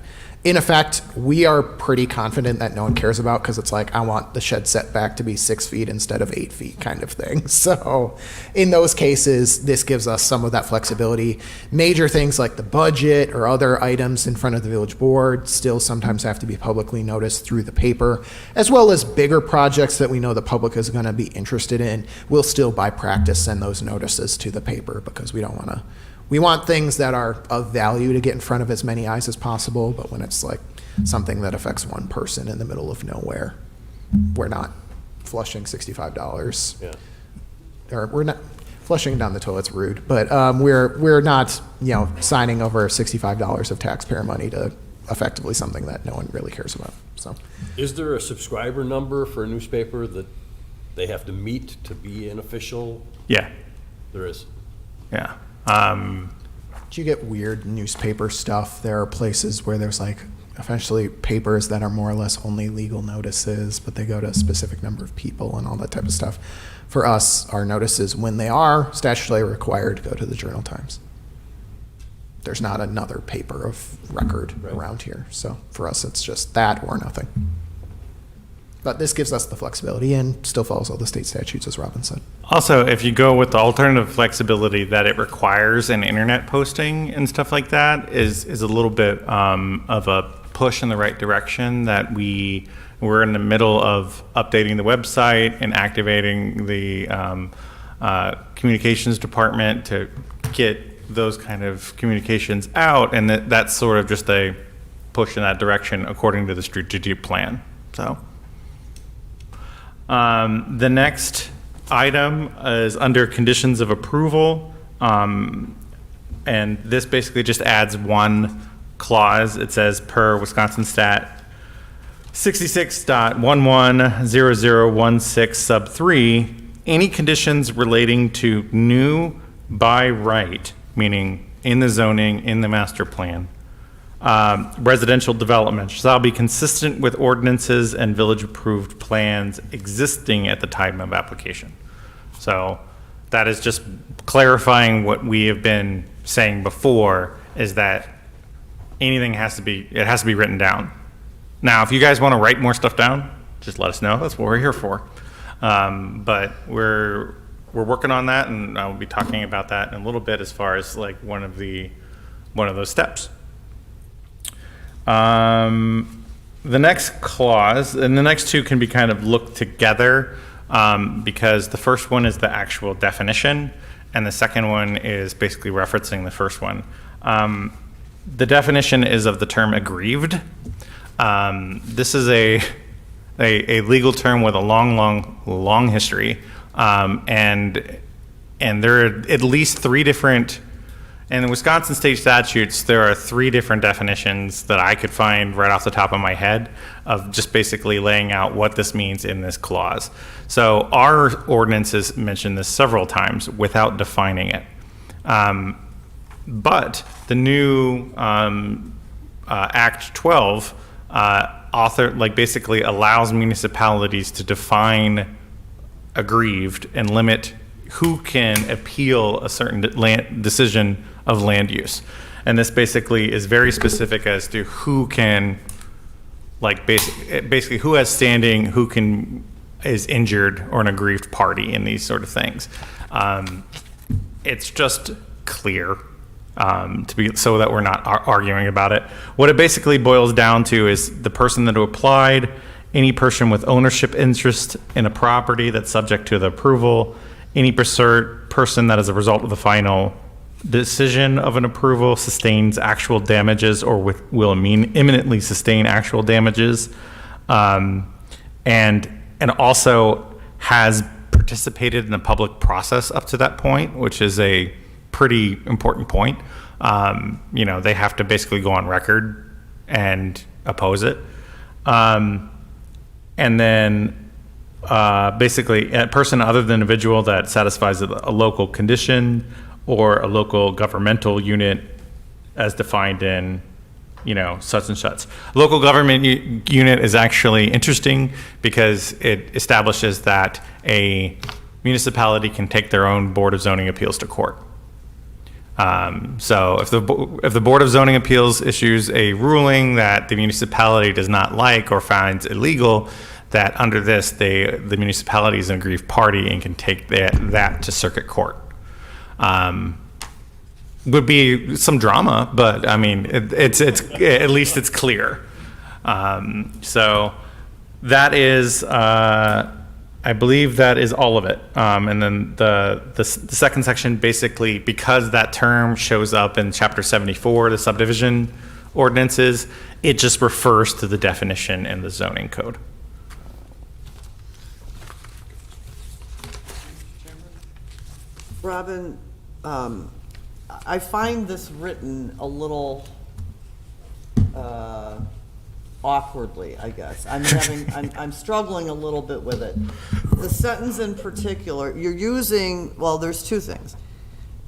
in effect, we are pretty confident that no one cares about, because it's I want the shed setback to be 6 feet instead of 8 feet kind of thing. So in those cases, this gives us some of that flexibility. Major things like the budget or other items in front of the village board still sometimes have to be publicly noticed through the paper, as well as bigger projects that we know the public is going to be interested in. We'll still by practice send those notices to the paper, because we want things that are of value to get in front of as many eyes as possible, but when it's something that affects one person in the middle of nowhere, we're not flushing $65. Yeah. Or we're not flushing down the toilet's rude, but we're not signing over $65 of taxpayer money to effectively something that no one really cares about. So, Is there a subscriber number for a newspaper that they have to meet to be an official? Yeah. There is. Yeah. do you get weird newspaper stuff? There are places where there's essentially papers that are more or less only legal notices, but they go to a specific number of people and all that type of stuff. For us, our notices, when they are statutorily required, go to the Journal-Times. there's not another paper of record Right. around here. So for us, it's just that or nothing. But this gives us the flexibility and still follows all the state statutes, as Robin said. Also, if you go with the alternative flexibility that it requires an internet posting and stuff like that, is a little bit of a push in the right direction. That we're in the middle of updating the website and activating the communications department to get those kind of communications out, and that's sort of just a push in that direction according to the strategic plan. So. The next item is under conditions of approval, and this basically just adds one clause. It says, per Wisconsin Stat 66.110016 sub 3, any conditions relating to new by right, meaning in the zoning, in the master plan, residential development shall be consistent with ordinances and village-approved plans existing at the time of application. So that is just clarifying what we have been saying before, is that anything has to be written down. Now, if you guys want to write more stuff down, just let us know. That's what we're here for. But we're working on that, and I'll be talking about that in a little bit as far as like one of those steps. The next clause, and the next two can be kind of looked together, because the first one is the actual definition, and the second one is basically referencing the first one. The definition is of the term aggrieved. This is a legal term with a long history, and there are at least three different. In the Wisconsin state statutes, there are three different definitions that I could find right off the top of my head of just basically laying out what this means in this clause. So our ordinances mention this several times without defining it. But the new Act 12 basically allows municipalities to define aggrieved and limit who can appeal a certain decision of land use. And this basically is very specific as to who can, basically who has standing, who is injured or an aggrieved party in these sort of things. It's just clear to be so that we're not arguing about it. What it basically boils down to is the person that applied, any person with ownership interest in a property that's subject to the approval, any person that as a result of the final decision of an approval sustains actual damages or will imminently sustain actual damages, and also has participated in the public process up to that point, which is a pretty important point. They have to basically go on record and oppose it. And then basically a person other than individual that satisfies a local condition or a local governmental unit as defined in, such and such. Local government unit is actually interesting because it establishes that a municipality can take their own Board of Zoning Appeals to court. So if the Board of Zoning Appeals issues a ruling that the municipality does not like or finds illegal, that under this, the municipality is an aggrieved party and can take that to circuit court. Would be some drama, but I mean, it's at least it's clear. So that is, I believe that is all of it. And then the second section, basically, because that term shows up in Chapter 74, the subdivision ordinances, it just refers to the definition in the zoning code. Robin, I find this written a little awkwardly, I guess. I'm struggling a little bit with it. The sentence in particular, you're using, well, there's two things.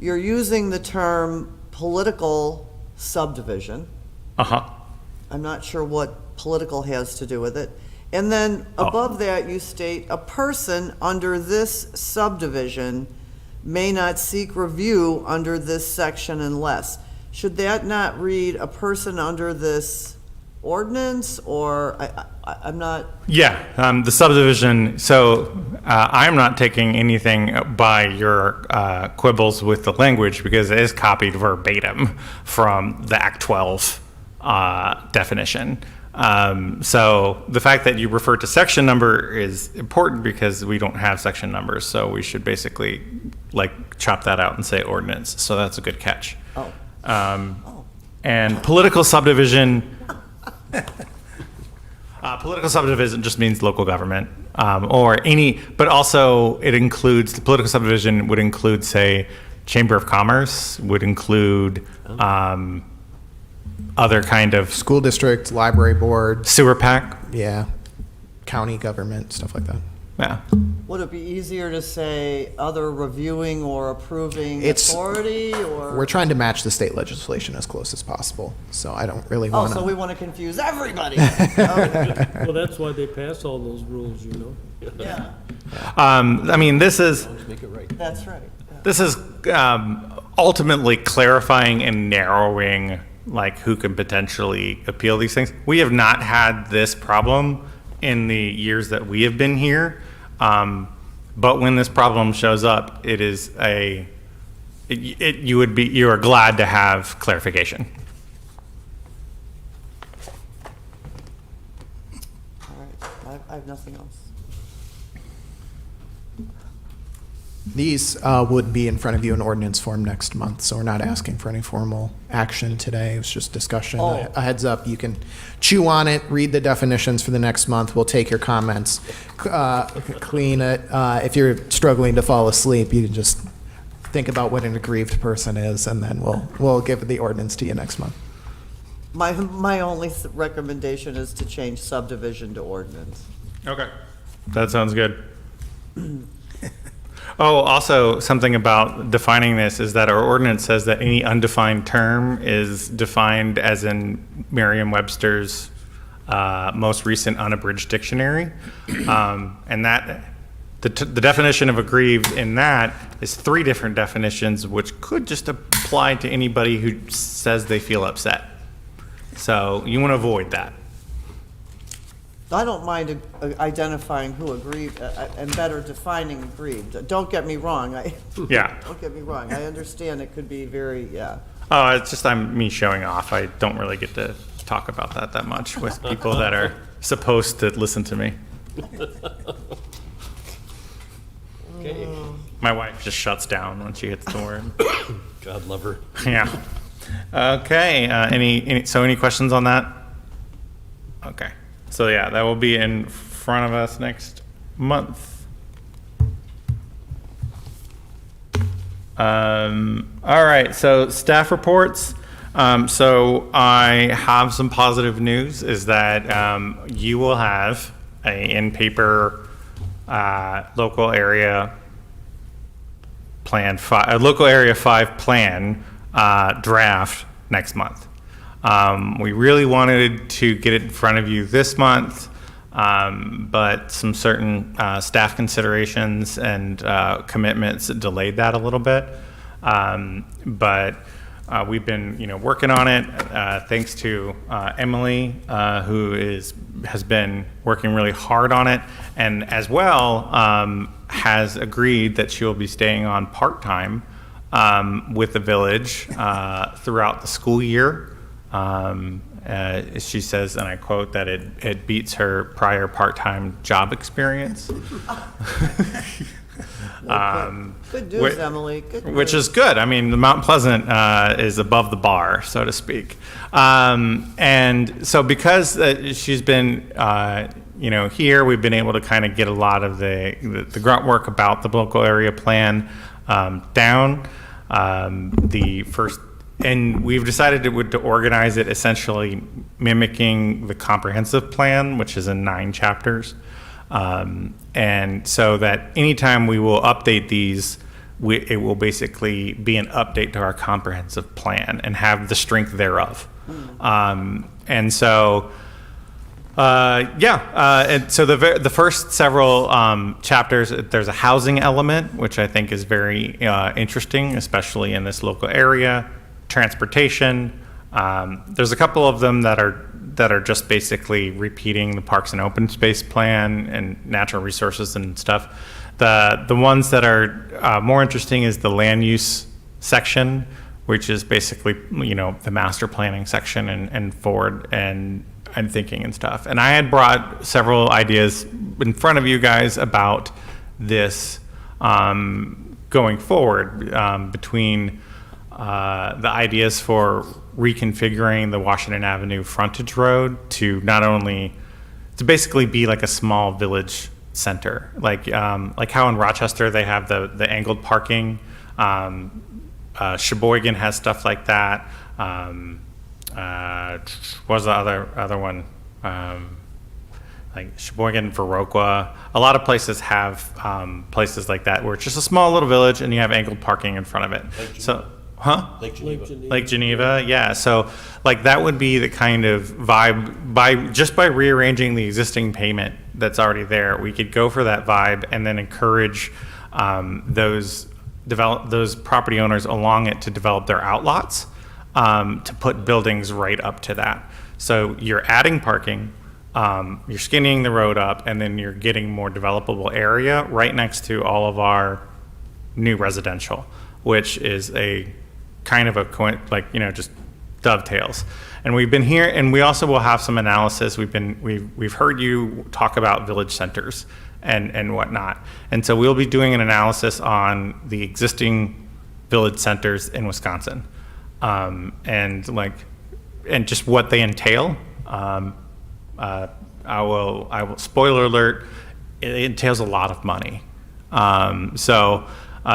You're using the term political subdivision. Uh-huh. I'm not sure what political has to do with it. And then above that, you state, a person under this subdivision may not seek review under this section unless. should that not read a person under this ordinance, or I'm not, Yeah, the subdivision, so I'm not taking anything by your quibbles with the language because it is copied verbatim from the Act 12 definition. So the fact that you refer to section number is important because we don't have section numbers, so we should basically like chop that out and say ordinance. So that's a good catch. oh, And political subdivision. Political subdivision just means local government, or any, but also it includes, the political subdivision would include, say, Chamber of Commerce, would include other kind of School district, library board, sewer pack. yeah, county government, stuff like that. Yeah. would it be easier to say other reviewing or approving It's- authority, or? We're trying to match the state legislation as close as possible, so I don't really Oh, want so to. we want to confuse everybody. Okay, Well, that's why they pass all those rules, you know? yeah, I mean, this is Make it right. that's right. Yeah. this is ultimately clarifying and narrowing like who can potentially appeal these things. We have not had this problem in the years that we have been here, but when this problem shows up, it is you are glad to have clarification. All right, I have nothing else. These would be in front of you in ordinance form next month, so we're not asking for any formal action today. It was just discussion. Oh. A heads up, you can chew on it, read the definitions for the next month. We'll take your comments, clean it. If you're struggling to fall asleep, you can just think about what an aggrieved person is, and then we'll give the ordinance to you next month. My only recommendation is to change subdivision to ordinance. Okay. That sounds good. Oh, also, something about defining this is that our ordinance says that any undefined term is defined as in Merriam-Webster's most recent unabridged dictionary. And that the definition of aggrieved in that is 3 different definitions, which could just apply to anybody who says they feel upset. So you want to avoid that. I don't mind identifying who aggrieved, and better defining aggrieved. Don't get me wrong, Yeah. don't get me wrong, I understand it could be very, yeah. Oh, it's just me showing off. I don't really get to talk about that much with people that are supposed to listen to me. Okay. My wife just shuts down when she hits the word. God love her. Yeah. Okay. Any questions on that? Okay. So yeah, that will be in front of us next month. All right. So staff reports. So I have some positive news. Is that you will have a in-paper local area plan, local area 5 plan draft next month. We really wanted to get it in front of you this month, but some certain staff considerations and commitments delayed that a little bit. But we've been, working on it. Thanks to Emily, who has been working really hard on it, and as well has agreed that she will be staying on part-time with the village throughout the school year. She says, and I quote, that it beats her prior part-time job experience. Good news, Emily, good news. Which is good. I mean, the Mount Pleasant is above the bar, so to speak. And so because she's been, here, we've been able to kind of get a lot of the grunt work about the local area plan down. And we've decided to organize it essentially mimicking the comprehensive plan, which is in 9 chapters. And so that anytime we will update these, it will basically be an update to our comprehensive plan and have the strength thereof. And so, and so the first several chapters, there's a housing element, which I think is very interesting, especially in this local area. transportation. There's a couple of them that are just basically repeating the Parks and Open Space Plan and natural resources and stuff. The ones that are more interesting is the land use section, which is basically, you know, the master planning section and forward and thinking and stuff. And I had brought several ideas in front of you guys about this going forward, between the ideas for reconfiguring the Washington Avenue frontage road to not only to basically be like a small village center, like how in Rochester they have the angled parking. Sheboygan has stuff like that. What was the other one? Like Sheboygan, Viroqua. A lot of places have places like that where it's just a small little village and you have angled parking in front of it. So, Lake Geneva. Lake Geneva, yeah. So, like that would be the kind of vibe by rearranging the existing pavement that's already there. We could go for that vibe and then encourage those property owners along it to develop their outlots, to put buildings right up to that. So you're adding parking, you're skinning the road up, and then you're getting more developable area right next to all of our new residential, which is a kind of just dovetails. And we've been here, and we also will have some analysis. We've heard you talk about village centers and whatnot. And so we'll be doing an analysis on the existing village centers in Wisconsin, and just what they entail. I will spoiler alert, it entails a lot of money.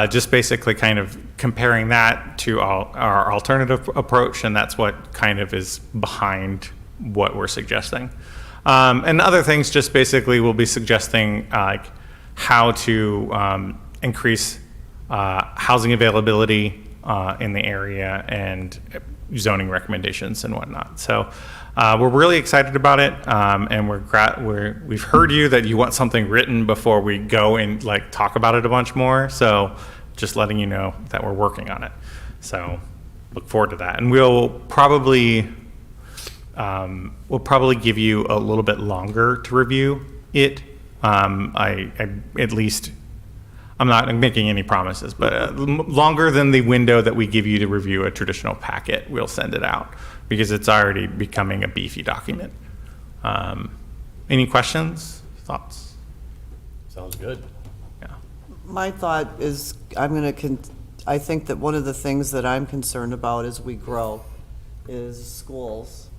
Just basically kind of comparing that to our alternative approach, and that's what kind of is behind what we're suggesting. And other things, just basically we'll be suggesting how to increase housing availability in the area and zoning recommendations and whatnot. So we're really excited about it, and we've heard you that you want something written before we go and talk about it a bunch more. So just letting you know that we're working on it. So look forward to that, and we'll probably give you a little bit longer to review it. At least, I'm not making any promises, but longer than the window that we give you to review a traditional packet, we'll send it out because it's already becoming a beefy document. Any questions, thoughts? Sounds good. Yeah. My thought is, I think that one of the things that I'm concerned about as we grow is schools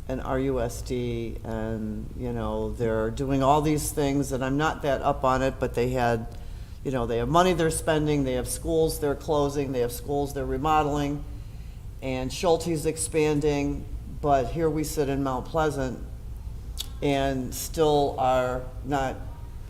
and RUSD, and, they're doing all these things, and I'm not that up on it, but they have money they're spending, they have schools they're closing, they have schools they're remodeling, and Schulte's expanding, but here we sit in Mount Pleasant and still are not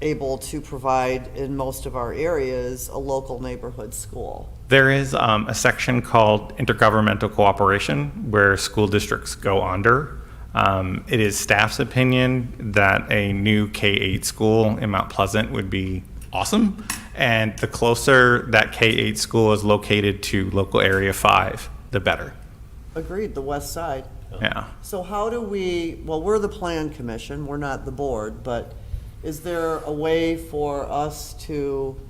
able to provide in most of our areas a local neighborhood school. There is a section called intergovernmental cooperation where school districts go under. It is staff's opinion that a new K-8 school in Mount Pleasant would be awesome, and the closer that K-8 school is located to local area 5, the better. Agreed, the west side. Yeah. So how do we're the plan commission, we're not the board, but is there a way for us to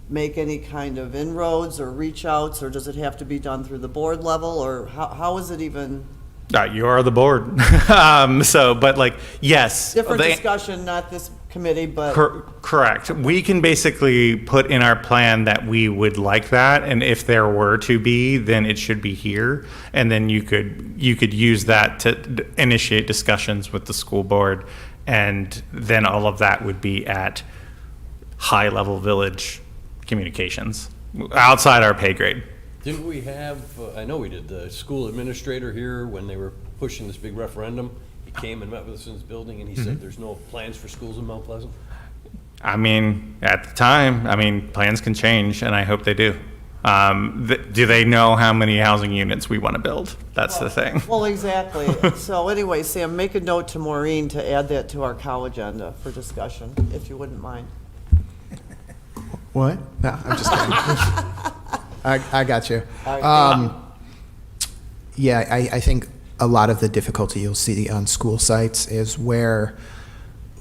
make any kind of inroads or reach outs, or does it have to be done through the board level, or how is it even? You are the board. Yes. Different discussion, not this committee, but. Correct. We can basically put in our plan that we would like that, and if there were to be, then it should be here, and then you could use that to initiate discussions with the school board, and then all of that would be at high-level village communications outside our pay grade. Didn't we have, I know we did, the school administrator here when they were pushing this big referendum? He came and met with us in his building, and he said there's no plans for schools in Mount Pleasant? I mean, at the time, plans can change, and I hope they do. Do they know how many housing units we want to build? That's the thing. Well, exactly. So anyway, Sam, make a note to Maureen to add that to our cow agenda for discussion, if you wouldn't mind. What? No, I'm just kidding. I got you. All right. Yeah, I think a lot of the difficulty you'll see on school sites is where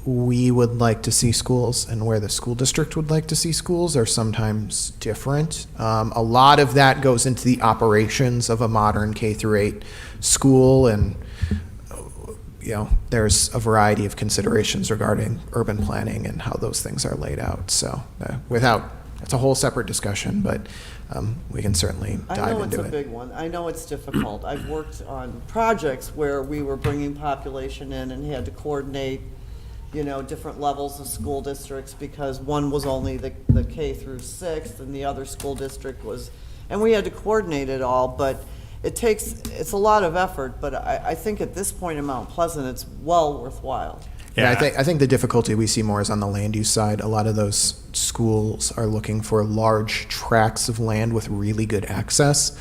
we would like to see schools and where the school district would like to see schools are sometimes different. A lot of that goes into the operations of a modern K through 8 school, and there's a variety of considerations regarding urban planning and how those things are laid out. So it's a whole separate discussion, but we can certainly I dive know it's into a it. big one. I know it's difficult. I've worked on projects where we were bringing population in and had to coordinate, different levels of school districts because one was only the K through 6th and the other school district was, and we had to coordinate it all, but it's a lot of effort, but I think at this point in Mount Pleasant, it's well worthwhile. Yeah, I think the difficulty we see more is on the land use side. A lot of those schools are looking for large tracts of land with really good access.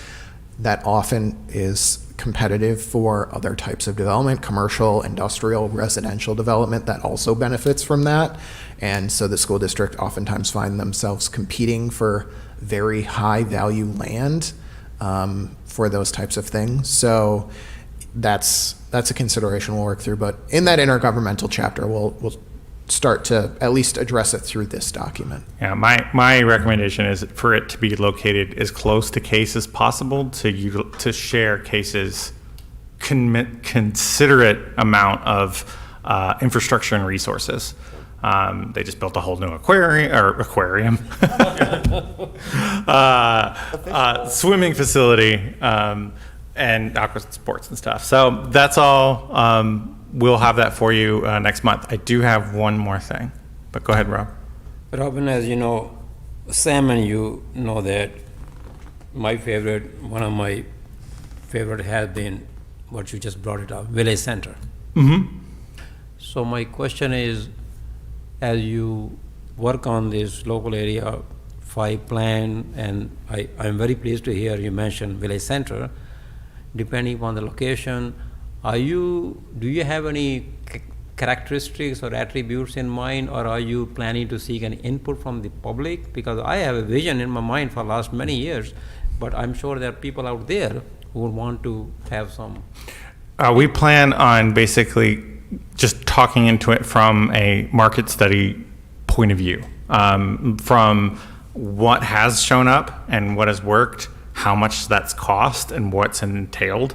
That often is competitive for other types of development, commercial, industrial, residential development that also benefits from that. And so the school district oftentimes find themselves competing for very high value land for those types of things. So that's a consideration we'll work through. But in that intergovernmental chapter, we'll start to at least address it through this document. Yeah, my recommendation is for it to be located as close to case as possible to share cases considerate amount of infrastructure and resources. They just built a whole new aquarium, swimming facility, and aqua sports and stuff. So that's all. We'll have that for you next month. I do have one more thing, but go ahead, Rob. Robin, as you know, Sam and you know that one of my favorite has been what you just brought it up, Village Center. Mm-hmm. So my question is, as you work on this local area 5 plan, and I'm very pleased to hear you mention Village Center, depending upon the location, do you have any characteristics or attributes in mind, or are you planning to seek an input from the public? Because I have a vision in my mind for the last many years, but I'm sure there are people out there who would want to have some. We plan on basically just talking into it from a market study point of view, from what has shown up and what has worked, how much that's cost and what's entailed,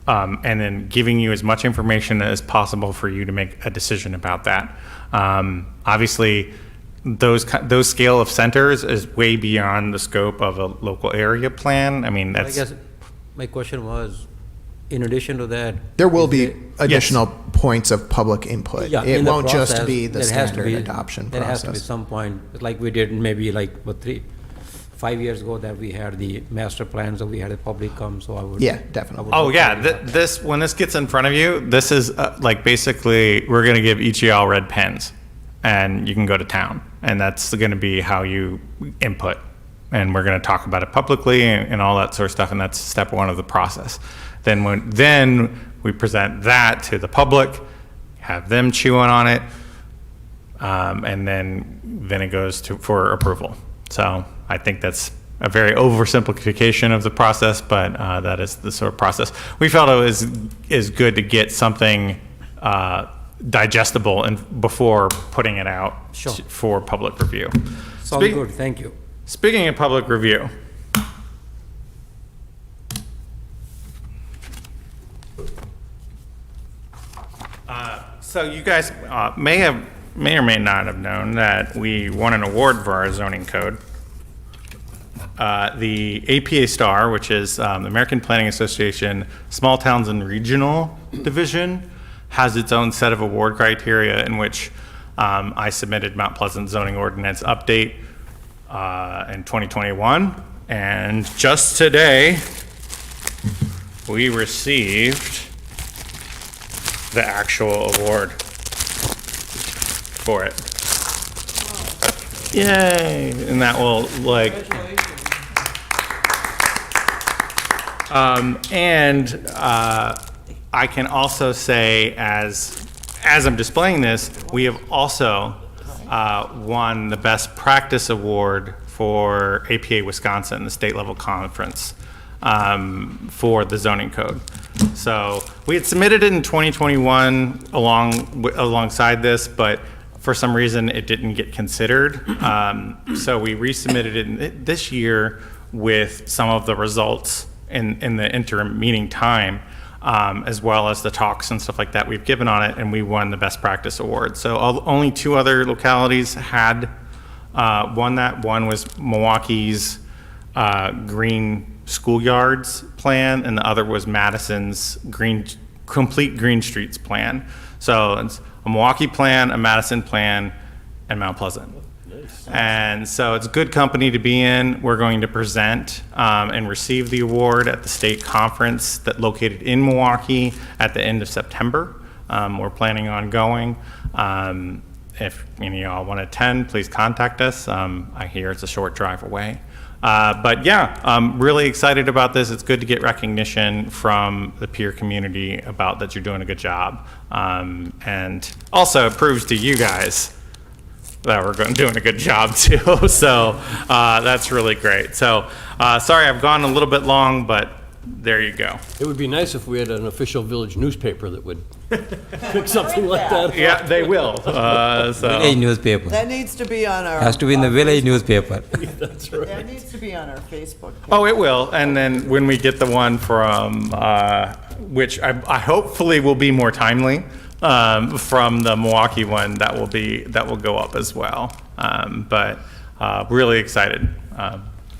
and then giving you as much information as possible for you to make a decision about that. Obviously, those scale of centers is way beyond the scope of a local area plan. I mean, I guess my question was, in addition to that, There will be additional points of public input. yeah, It in the won't just process, be the there has to standard be- adoption There has to be process. some point, like we did maybe 5 years ago that we had the master plan, so we had a public come, so I would. Yeah, definitely. Oh yeah, when this gets in front of you, this is basically we're going to give each of y'all red pens, and you can go to town, and that's going to be how you input, and we're going to talk about it publicly and all that sort of stuff, and that's step 1 of the process. Then we present that to the public, have them chew on it, and then it goes for approval. So I think that's a very oversimplification of the process, but that is the sort of process. We felt it is good to get something digestible and before putting it out Sure. for public review. Sounds good, thank you. Speaking of public review, so you guys may or may not have known that we won an award for our zoning code. The APA Star, which is the American Planning Association Small Towns and Regional Division, has its own set of award criteria in which I submitted Mount Pleasant zoning ordinance update in 2021. And just today, we received the actual award for it. Yay! And that will I can also say, as I'm displaying this, we have also won the Best Practice Award for APA Wisconsin, the state level conference. for the zoning code. So we had submitted it in 2021 alongside this, but for some reason it didn't get considered. So we resubmitted it this year with some of the results in the interim meeting time, as well as the talks and stuff like that we've given on it, and we won the best practice award. So only 2 other localities had won that. One was Milwaukee's green schoolyards plan, and the other was Madison's complete green streets plan. So it's a Milwaukee plan, a Madison plan, and Mount Pleasant. And so it's good company to be in. We're going to present and receive the award at the state conference that located in Milwaukee at the end of September. We're planning on going. If any of y'all want to attend, please contact us. I hear it's a short drive away. But yeah, I'm really excited about this. It's good to get recognition from the peer community about that you're doing a good job. And also it proves to you guys that we're doing a good job too. So that's really great. So sorry I've gone a little bit long, but there you go. It would be nice if we had an official village newspaper that would pick something like that. Yeah, they will. Village So newspaper. That needs to be on our. Has to be in the village newspaper. That's right. That needs to be on our Facebook page. oh, it will. And then when we get the one from which I hopefully will be more timely. From the Milwaukee one, that will go up as well. But really excited.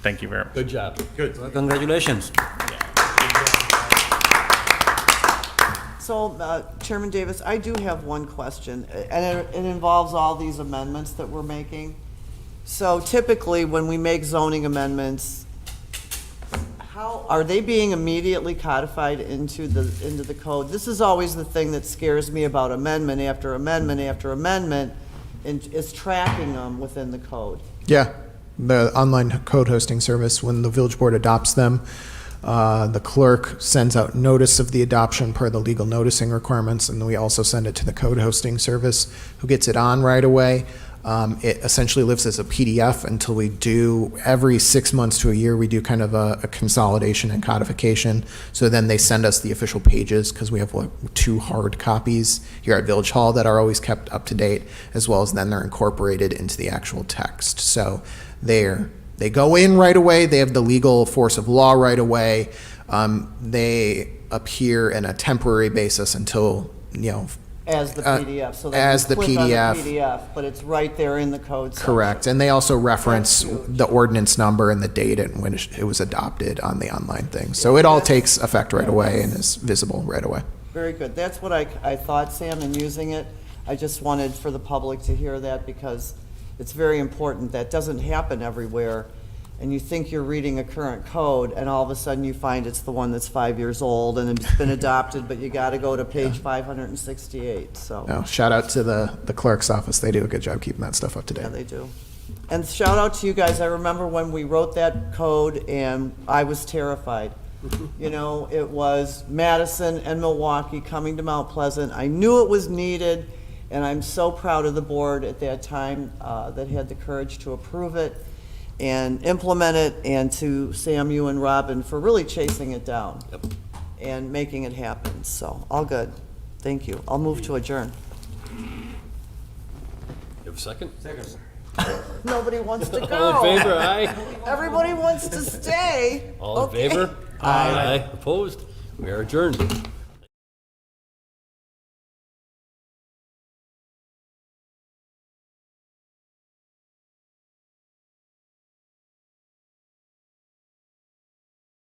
Thank you very much. Good job. Well, congratulations. So, Chairman Davis, I do have one question, and it involves all these amendments that we're making. So typically, when we make zoning amendments, how, are they being immediately codified into the code? This is always the thing that scares me about amendment after amendment after amendment, and is tracking them within the code. Yeah, the online code hosting service, when the village board adopts them, the clerk sends out notice of the adoption per the legal noticing requirements, and we also send it to the code hosting service, who gets it on right away. It essentially lives as a PDF until we do, every 6 months to a year, we do kind of a consolidation and codification. So then they send us the official pages, because we have 2 hard copies here at Village Hall that are always kept up to date, as well as then they're incorporated into the actual text. So they go in right away, they have the legal force of law right away. They appear in a temporary basis until, As the PDF, so as they the click on PDF. the PDF, but it's right there in the code section. Correct, and they also reference That's huge. the ordinance number and the date and when it was adopted on the online thing. So it all takes effect right away and is visible right away. Very good. That's what I thought, Sam, in using it. I just wanted for the public to hear that, because it's very important. That doesn't happen everywhere. And you think you're reading a current code, and all of a sudden you find it's the one that's 5 years old and it's been adopted, but you got to go to page 568, so. Now, shout out to the clerk's office. They do a good job keeping that stuff up to Yeah, date. they do. And shout out to you guys. I remember when we wrote that code, and I was terrified. It was Madison and Milwaukee coming to Mount Pleasant. I knew it was needed, and I'm so proud of the board at that time that had the courage to approve it and implement it, and to Sam, you and Robin for really chasing it down. Yep. And making it happen. So, all good. Thank you. I'll move to adjourn. You have a second? Second. Nobody wants to go. All in favor, aye? Everybody wants to stay. All in Okay. favor? Aye. Opposed? We are adjourned.